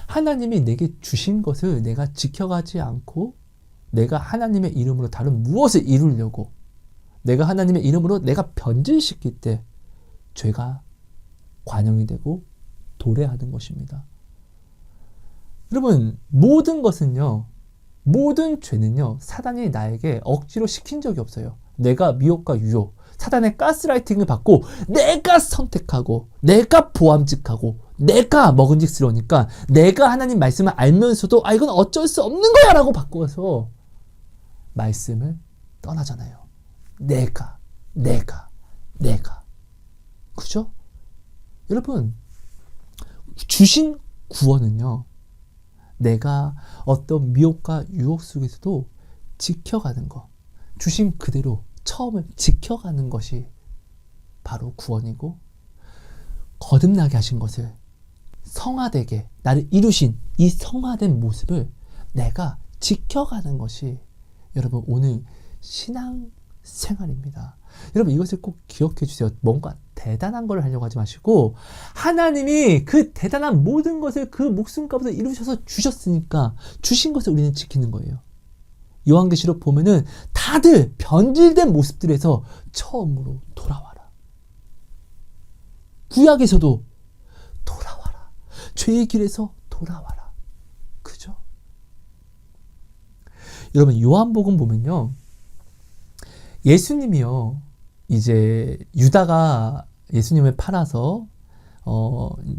하나님이 내게 주신 것을 내가 지켜가지 않고 내가 하나님의 이름으로 다른 무엇을 이루려고 내가 하나님의 이름으로 내가 변질시킬 때 죄가 관영이 되고 도래하는 것입니다. 여러분 모든 것은요. 모든 죄는요. 사단이 나에게 억지로 시킨 적이 없어요. 내가 미혹과 유혹 사단의 가스라이팅을 받고 내가 선택하고 내가 보암직하고 내가 먹은직스러우니까 내가 하나님 말씀을 알면서도 아 이건 어쩔 수 없는 거야 라고 바꿔서 말씀을 떠나잖아요. 내가 그죠? 여러분 주신 구원은요. 내가 어떤 미혹과 유혹 속에서도 지켜가는 것 주신 그대로 처음을 지켜가는 것이 바로 구원이고 거듭나게 하신 것을 성화되게 나를 이루신 이 성화된 모습을 내가 지켜가는 것이 여러분 오늘 신앙생활입니다. 여러분 이것을 꼭 기억해 주세요. 뭔가 대단한 걸 하려고 하지 마시고 하나님이 그 대단한 모든 것을 그 목숨값으로 이루셔서 주셨으니까 주신 것을 우리는 지키는 거예요. 요한계시록 보면은 다들 변질된 모습들에서 처음으로 돌아와라. 구약에서도 돌아와라. 죄의 길에서 돌아와라. 그죠? 여러분 요한복음 보면요. 예수님이요, 이제 유다가 예수님을 팔아서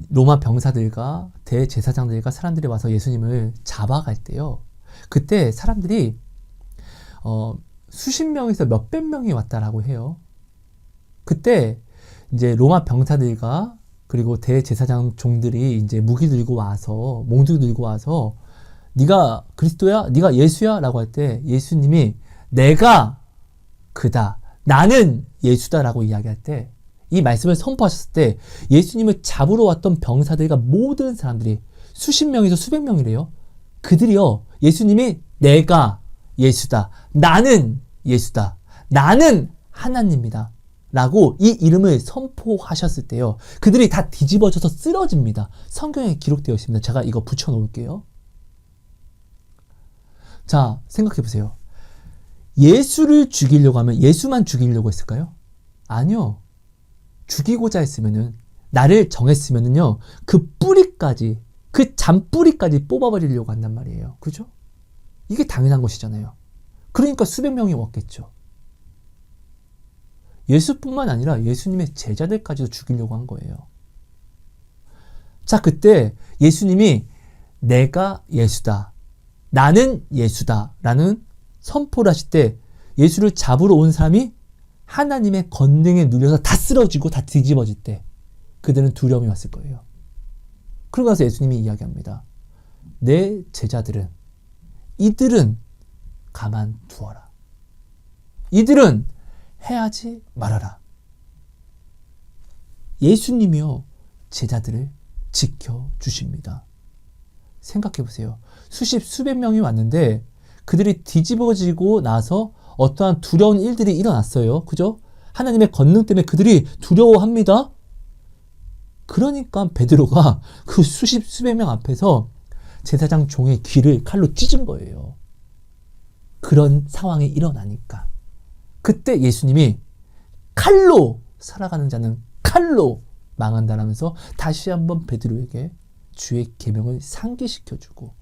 로마 병사들과 대제사장들과 사람들이 와서 예수님을 잡아갈 때요, 그때 사람들이 수십 명에서 몇백 명이 왔다라고 해요. 그때 이제 로마 병사들과 그리고 대제사장 종들이 이제 무기 들고 와서, 몽두 들고 와서, 네가 그리스도야? 네가 예수야? 라고 할 때 예수님이 내가 그다, 나는 예수다라고 이야기할 때, 이 말씀을 선포하셨을 때 예수님을 잡으러 왔던 병사들과 모든 사람들이 수십 명에서 수백 명이래요. 그들이요, 예수님이 내가 예수다, 나는 예수다, 나는 하나님이다 라고 이 이름을 선포하셨을 때요, 그들이 다 뒤집어져서 쓰러집니다. 성경에 기록되어 있습니다. 제가 이거 붙여놓을게요. 자, 생각해 보세요. 예수를 죽이려고 하면 예수만 죽이려고 했을까요? 아니요. 죽이고자 했으면은, 나를 정했으면은요, 그 뿌리까지, 그 잔뿌리까지 뽑아버리려고 한단 말이에요. 그죠? 이게 당연한 것이잖아요. 그러니까 수백 명이 왔겠죠. 예수뿐만 아니라 예수님의 제자들까지도 죽이려고 한 거예요. 자, 그때 예수님이 내가 예수다, 나는 예수다 라는 선포를 하실 때 예수를 잡으러 온 사람이 하나님의 권능에 눌려서 다 쓰러지고 다 뒤집어질 때 그들은 두려움이 왔을 거예요. 그러고 나서 예수님이 이야기합니다. 내 제자들은, 이들은 가만두어라. 이들은 해하지 말아라. 예수님이요, 제자들을 지켜주십니다. 생각해 보세요. 수백 명이 왔는데 그들이 뒤집어지고 나서 어떠한 두려운 일들이 일어났어요. 그죠? 하나님의 권능 때문에 그들이 두려워합니다. 그러니까 베드로가 그 수백 명 앞에서 제사장 종의 귀를 칼로 찢은 거예요. 그런 상황이 일어나니까. 그때 예수님이 칼로 살아가는 자는 칼로 망한다라면서 다시 한번 베드로에게 주의 계명을 상기시켜주고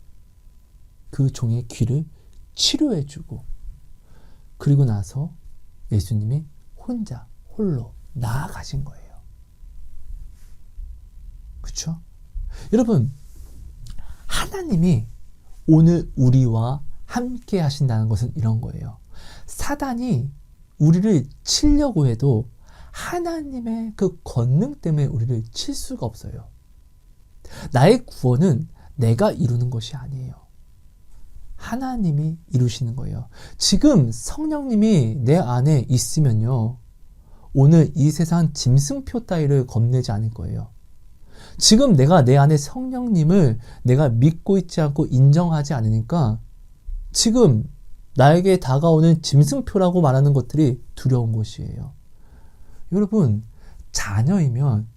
그 종의 귀를 치료해주고, 그리고 나서 예수님이 홀로 나아가신 거예요. 그렇죠? 여러분, 하나님이 오늘 우리와 함께 하신다는 것은 이런 거예요. 사단이 우리를 치려고 해도 하나님의 그 권능 때문에 우리를 칠 수가 없어요. 나의 구원은 내가 이루는 것이 아니에요. 하나님이 이루시는 거예요. 지금 성령님이 내 안에 있으면요, 오늘 이 세상 짐승표 따위를 겁내지 않을 거예요. 지금 내가 내 안에 성령님을 내가 믿고 있지 않고 인정하지 않으니까 지금 나에게 다가오는 짐승표라고 말하는 것들이 두려운 것이에요. 여러분, 자녀이면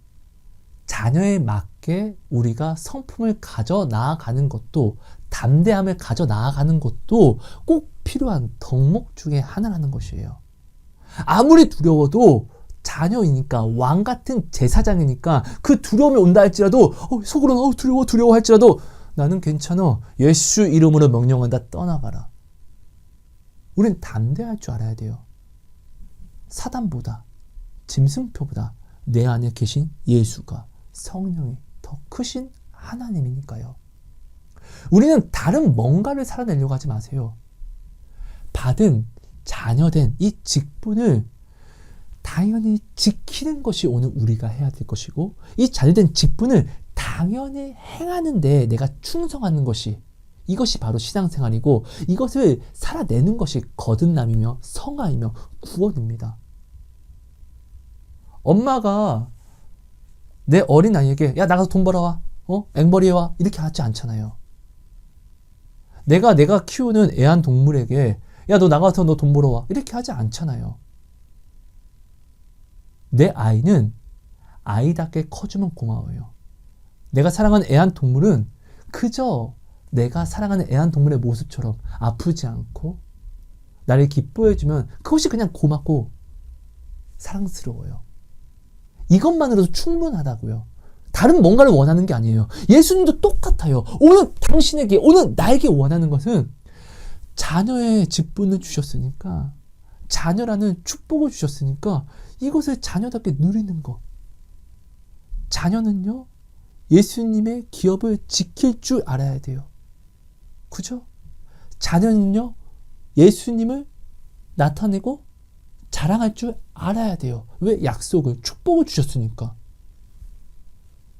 자녀에 맞게 우리가 성품을 가져 나아가는 것도, 담대함을 가져 나아가는 것도 꼭 필요한 덕목 중에 하나라는 것이에요. 아무리 두려워도 자녀이니까, 왕 같은 제사장이니까 그 두려움이 온다 할지라도 속으로는 두려워 할지라도 나는 괜찮아, 예수 이름으로 명령한다, 떠나가라. 우린 담대할 줄 알아야 돼요. 사단보다, 짐승표보다 내 안에 계신 예수가, 성령이 더 크신 하나님이니까요. 우리는 다른 뭔가를 살아내려고 하지 마세요. 받은, 자녀된 이 직분을 당연히 지키는 것이 오늘 우리가 해야 될 것이고, 이 자녀된 직분을 당연히 행하는데 내가 충성하는 것이, 이것이 바로 신앙생활이고, 이것을 살아내는 것이 거듭남이며 성화이며 구원입니다. 엄마가 내 어린 아이에게 야, 나가서 돈 벌어와, 앵벌이 해와, 이렇게 하지 않잖아요. 내가 키우는 애완동물에게 야, 너 나가서 너 돈 벌어와, 이렇게 하지 않잖아요. 내 아이는 아이답게 커주면 고마워요. 내가 사랑하는 애완동물은 그저 내가 사랑하는 애완동물의 모습처럼 아프지 않고 나를 기뻐해주면 그것이 그냥 고맙고 사랑스러워요. 이것만으로도 충분하다고요. 다른 뭔가를 원하는 게 아니에요. 예수님도 똑같아요. 오늘 당신에게, 오늘 나에게 원하는 것은 자녀의 직분을 주셨으니까 자녀라는 축복을 주셨으니까 이것을 자녀답게 누리는 거. 자녀는요, 예수님의 기업을 지킬 줄 알아야 돼요. 그죠? 자녀는요, 예수님을 나타내고 자랑할 줄 알아야 돼요. 왜? 약속을, 축복을 주셨으니까.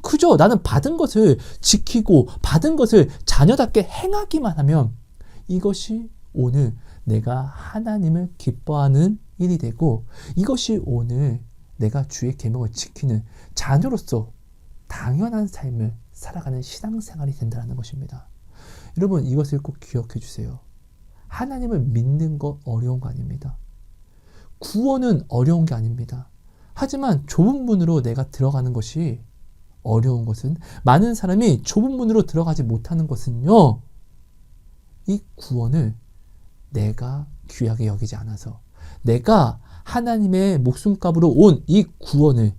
그죠? 나는 받은 것을 지키고 받은 것을 자녀답게 행하기만 하면 이것이 오늘 내가 하나님을 기뻐하는 일이 되고, 이것이 오늘 내가 주의 계명을 지키는 자녀로서 당연한 삶을 살아가는 신앙생활이 된다는 것입니다. 여러분, 이것을 꼭 기억해 주세요. 하나님을 믿는 것 어려운 거 아닙니다. 구원은 어려운 게 아닙니다. 하지만 좁은 문으로 내가 들어가는 것이 어려운 것은, 많은 사람이 좁은 문으로 들어가지 못하는 것은요, 이 구원을 내가 귀하게 여기지 않아서, 내가 하나님의 목숨값으로 온 이 구원을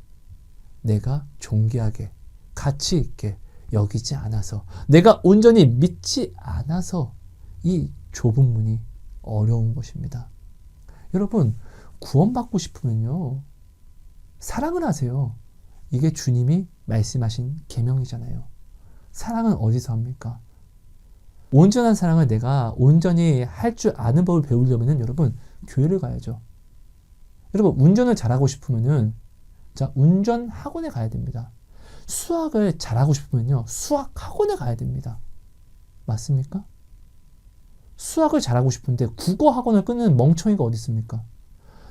내가 존귀하게 가치 있게 여기지 않아서, 내가 온전히 믿지 않아서 이 좁은 문이 어려운 것입니다. 여러분, 구원받고 싶으면요, 사랑을 하세요. 이게 주님이 말씀하신 계명이잖아요. 사랑은 어디서 합니까? 온전한 사랑을 내가 온전히 할 줄 아는 법을 배우려면 여러분, 교회를 가야죠. 여러분, 운전을 잘하고 싶으면은, 자, 운전 학원에 가야 됩니다. 수학을 잘하고 싶으면요, 수학 학원에 가야 됩니다. 맞습니까? 수학을 잘하고 싶은데 국어 학원을 끊는 멍청이가 어디 있습니까?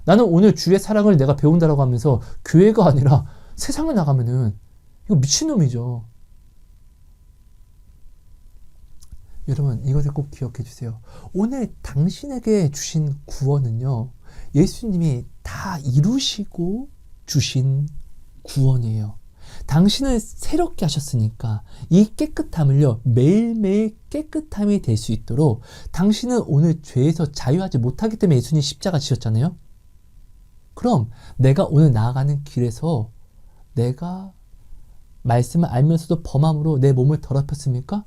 나는 오늘 주의 사랑을 내가 배운다라고 하면서 교회가 아니라 세상을 나가면은 이거 미친놈이죠. 여러분, 이것을 꼭 기억해 주세요. 오늘 당신에게 주신 구원은요, 예수님이 다 이루시고 주신 구원이에요. 당신을 새롭게 하셨으니까 이 깨끗함을요, 매일매일 깨끗함이 될 수 있도록, 당신은 오늘 죄에서 자유하지 못하기 때문에 예수님 십자가 지셨잖아요. 그럼 내가 오늘 나아가는 길에서 내가 말씀을 알면서도 범함으로 내 몸을 더럽혔습니까?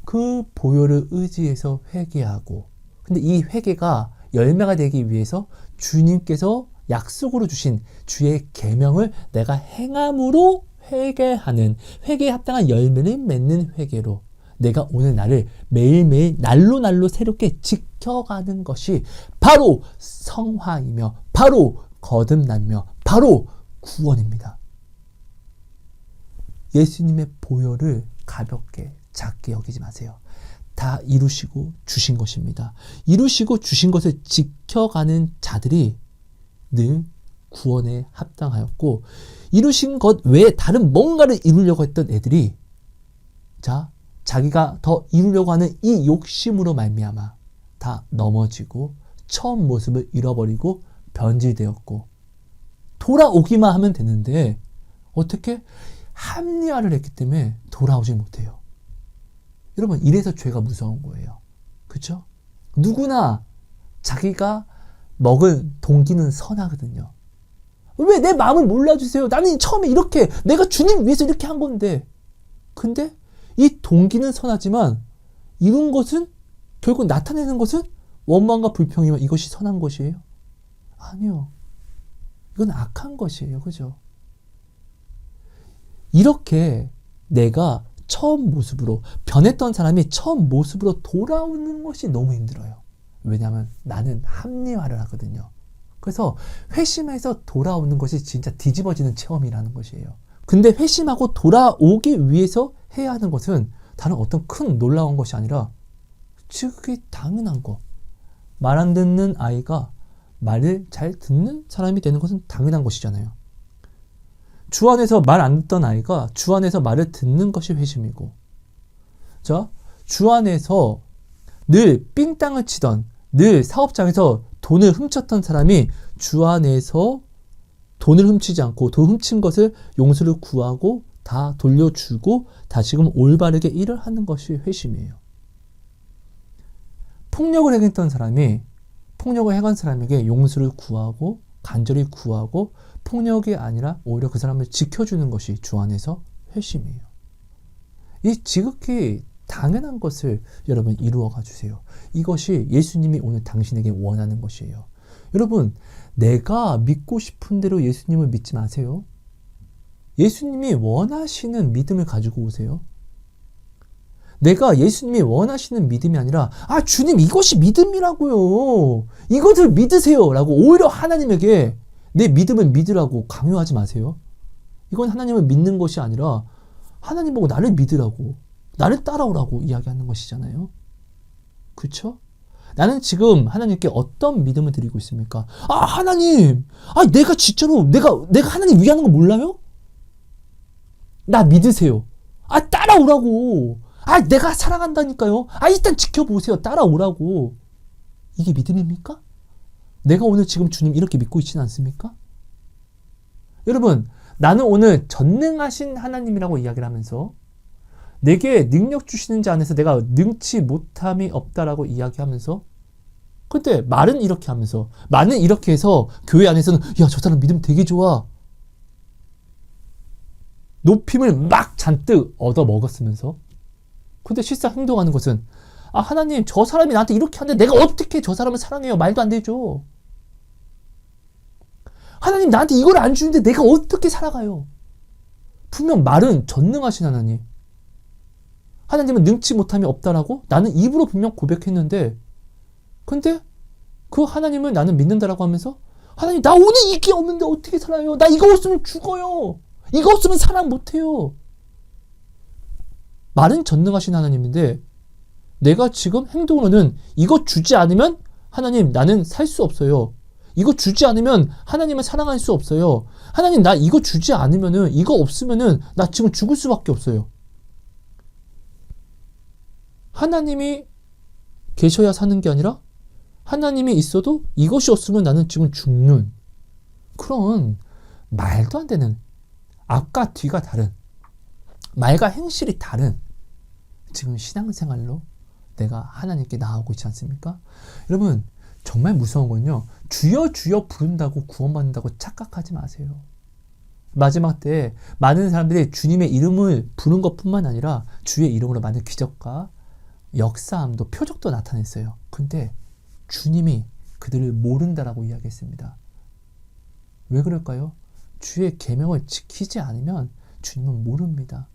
그 보혈을 의지해서 회개하고, 근데 이 회개가 열매가 되기 위해서 주님께서 약속으로 주신 주의 계명을 내가 행함으로 회개하는, 회개에 합당한 열매를 맺는 회개로 내가 오늘 나를 매일매일 날로 새롭게 지켜가는 것이 바로 성화이며 바로 거듭나며 바로 구원입니다. 예수님의 보혈을 가볍게 작게 여기지 마세요. 다 이루시고 주신 것입니다. 이루시고 주신 것을 지켜가는 자들이 늘 구원에 합당하였고, 이루신 것 외에 다른 뭔가를 이루려고 했던 애들이, 자, 자기가 더 이루려고 하는 이 욕심으로 말미암아 다 넘어지고 처음 모습을 잃어버리고 변질되었고, 돌아오기만 하면 되는데 어떻게 합리화를 했기 때문에 돌아오지 못해요. 여러분, 이래서 죄가 무서운 거예요. 그렇죠? 누구나 자기가 먹을 동기는 선하거든요. 왜 내 마음을 몰라주세요? 나는 처음에 이렇게, 내가 주님 위해서 이렇게 한 건데. 근데 이 동기는 선하지만 이룬 것은, 결국 나타내는 것은 원망과 불평이면 이것이 선한 것이에요? 아니요. 이건 악한 것이에요. 그죠? 이렇게 내가 처음 모습으로, 변했던 사람이 처음 모습으로 돌아오는 것이 너무 힘들어요. 왜냐하면 나는 합리화를 하거든요. 그래서 회심해서 돌아오는 것이 진짜 뒤집어지는 체험이라는 것이에요. 근데 회심하고 돌아오기 위해서 해야 하는 것은 다른 어떤 큰 놀라운 것이 아니라 그게 당연한 거. 말 안 듣는 아이가 말을 잘 듣는 사람이 되는 것은 당연한 것이잖아요. 주 안에서 말 안 듣던 아이가 주 안에서 말을 듣는 것이 회심이고, 자, 주 안에서 늘 삥땅을 치던, 늘 사업장에서 돈을 훔쳤던 사람이 주 안에서 돈을 훔치지 않고 돈 훔친 것을 용서를 구하고 다 돌려주고 다시금 올바르게 일을 하는 것이 회심이에요. 폭력을 행했던 사람이 폭력을 행한 사람에게 용서를 구하고 간절히 구하고 폭력이 아니라 오히려 그 사람을 지켜주는 것이 주 안에서 회심이에요. 이 지극히 당연한 것을 여러분 이루어가 주세요. 이것이 예수님이 오늘 당신에게 원하는 것이에요. 여러분, 내가 믿고 싶은 대로 예수님을 믿지 마세요. 예수님이 원하시는 믿음을 가지고 오세요. 내가 예수님이 원하시는 믿음이 아니라 주님 이것이 믿음이라고요. 이것을 믿으세요 라고 오히려 하나님에게 내 믿음을 믿으라고 강요하지 마세요. 이건 하나님을 믿는 것이 아니라 하나님 보고 나를 믿으라고, 나를 따라오라고 이야기하는 것이잖아요. 그렇죠? 나는 지금 하나님께 어떤 믿음을 드리고 있습니까? 하나님, 내가 진짜로 내가 하나님 위하는 거 몰라요? 나 믿으세요. 따라오라고. 내가 사랑한다니까요. 일단 지켜보세요. 따라오라고. 이게 믿음입니까? 내가 오늘 지금 주님 이렇게 믿고 있지는 않습니까? 여러분, 나는 오늘 전능하신 하나님이라고 이야기를 하면서 내게 능력 주시는 자 안에서 내가 능치 못함이 없다라고 이야기하면서, 근데 말은 이렇게 하면서, 말은 이렇게 해서 교회 안에서는 야, 저 사람 믿음 되게 좋아, 높임을 막 잔뜩 얻어 먹었으면서, 근데 실상 행동하는 것은 하나님, 저 사람이 나한테 이렇게 하는데 내가 어떻게 저 사람을 사랑해요? 말도 안 되죠. 하나님, 나한테 이걸 안 주는데 내가 어떻게 살아가요? 분명 말은 전능하신 하나님, 하나님은 능치 못함이 없다라고 나는 입으로 분명 고백했는데, 근데 그 하나님을 나는 믿는다라고 하면서 하나님, 나 오늘 이게 없는데 어떻게 살아요? 나 이거 없으면 죽어요. 이거 없으면 사랑 못해요. 말은 전능하신 하나님인데 내가 지금 행동으로는 이거 주지 않으면 하나님 나는 살 수 없어요. 이거 주지 않으면 하나님을 사랑할 수 없어요. 하나님, 나 이거 주지 않으면은, 이거 없으면은 나 지금 죽을 수밖에 없어요. 하나님이 계셔야 사는 게 아니라 하나님이 있어도 이것이 없으면 나는 지금 죽는 그런 말도 안 되는, 앞과 뒤가 다른, 말과 행실이 다른 지금 신앙생활로 내가 하나님께 나아오고 있지 않습니까? 여러분, 정말 무서운 건요, 주여 주여 부른다고 구원받는다고 착각하지 마세요. 마지막 때에 많은 사람들이 주님의 이름을 부른 것뿐만 아니라 주의 이름으로 많은 기적과 역사함도, 표적도 나타냈어요. 근데 주님이 그들을 모른다라고 이야기했습니다. 왜 그럴까요? 주의 계명을 지키지 않으면 주님은 모릅니다.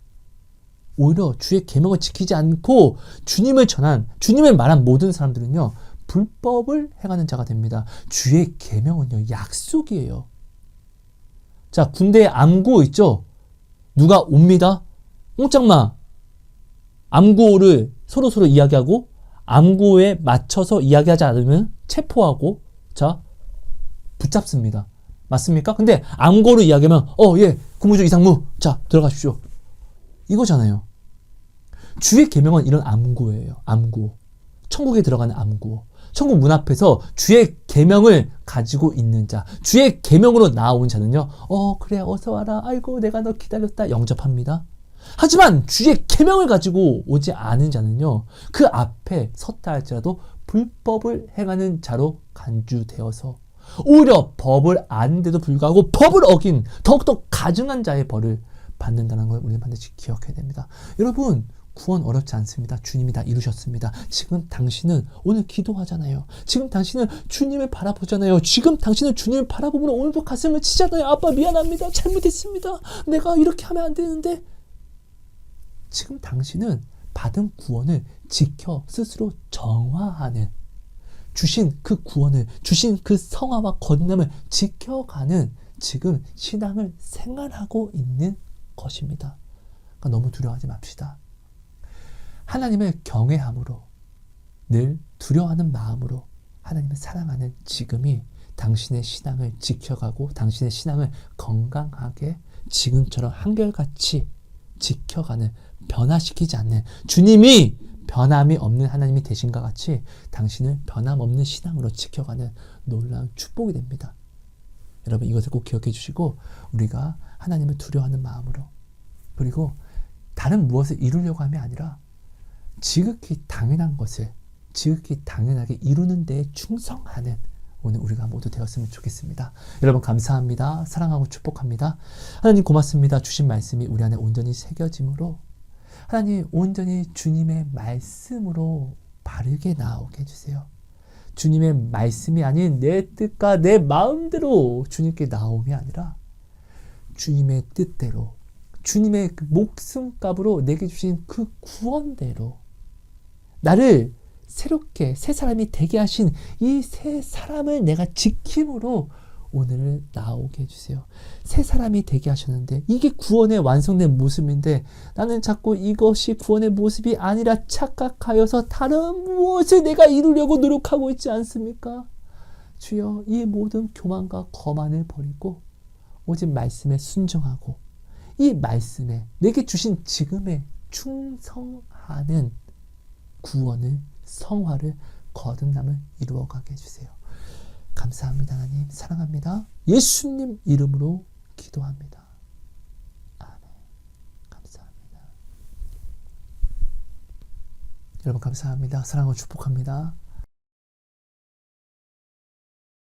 오히려 주의 계명을 지키지 않고 주님을 전한, 주님을 말한 모든 사람들은요, 불법을 행하는 자가 됩니다. 주의 계명은요, 약속이에요. 자, 군대에 암구 있죠? 누가 옵니다. 꼼짝마. 암구를 서로 이야기하고 암구에 맞춰서 이야기하지 않으면 체포하고, 자, 붙잡습니다. 맞습니까? 근데 암구로 이야기하면 예, 군무조 이상무, 자, 들어가십시오. 이거잖아요. 주의 계명은 이런 암구예요. 암구. 천국에 들어가는 암구. 천국 문 앞에서 주의 계명을 가지고 있는 자, 주의 계명으로 나온 자는요, 그래, 어서 와라, 아이고 내가 너 기다렸다, 영접합니다. 하지만 주의 계명을 가지고 오지 않은 자는요, 그 앞에 섰다 할지라도 불법을 행하는 자로 간주되어서 오히려 법을 아는데도 불구하고 법을 어긴 더욱더 가증한 자의 벌을 받는다는 걸 우리는 반드시 기억해야 됩니다. 여러분, 구원 어렵지 않습니다. 주님이 다 이루셨습니다. 지금 당신은 오늘 기도하잖아요. 지금 당신은 주님을 바라보잖아요. 지금 당신은 주님을 바라보면 오늘도 가슴을 치잖아요. 아빠 미안합니다. 잘못했습니다. 내가 이렇게 하면 안 되는데. 지금 당신은 받은 구원을 지켜 스스로 정화하는, 주신 그 구원을, 주신 그 성화와 건남을 지켜가는 지금 신앙을 생활하고 있는 것입니다. 그러니까 너무 두려워하지 맙시다. 하나님을 경외함으로, 늘 두려워하는 마음으로 하나님을 사랑하는 지금이 당신의 신앙을 지켜가고 당신의 신앙을 건강하게 지금처럼 한결같이 지켜가는, 변화시키지 않는, 주님이 변함이 없는 하나님이 되신과 같이 당신을 변함없는 신앙으로 지켜가는 놀라운 축복이 됩니다. 여러분, 이것을 꼭 기억해 주시고, 우리가 하나님을 두려워하는 마음으로, 그리고 다른 무엇을 이루려고 함이 아니라 지극히 당연한 것을 지극히 당연하게 이루는 데에 충성하는 오늘 우리가 모두 되었으면 좋겠습니다. 여러분, 감사합니다. 사랑하고 축복합니다. 하나님 고맙습니다. 주신 말씀이 우리 안에 온전히 새겨짐으로 하나님 온전히 주님의 말씀으로 바르게 나오게 해주세요. 주님의 말씀이 아닌 내 뜻과 내 마음대로 주님께 나옴이 아니라 주님의 뜻대로, 주님의 그 목숨값으로 내게 주신 그 구원대로 나를 새롭게 새 사람이 되게 하신 이 새 사람을 내가 지킴으로 오늘을 나오게 해주세요. 새 사람이 되게 하셨는데 이게 구원의 완성된 모습인데 나는 자꾸 이것이 구원의 모습이 아니라 착각하여서 다른 무엇을 내가 이루려고 노력하고 있지 않습니까? 주여, 이 모든 교만과 거만을 버리고 오직 말씀에 순종하고 이 말씀에 내게 주신 지금에 충성하는 구원을, 성화를, 거듭남을 이루어가게 해주세요. 감사합니다. 하나님 사랑합니다. 예수님 이름으로 기도합니다. 아멘. 감사합니다. 여러분 감사합니다. 사랑하고 축복합니다.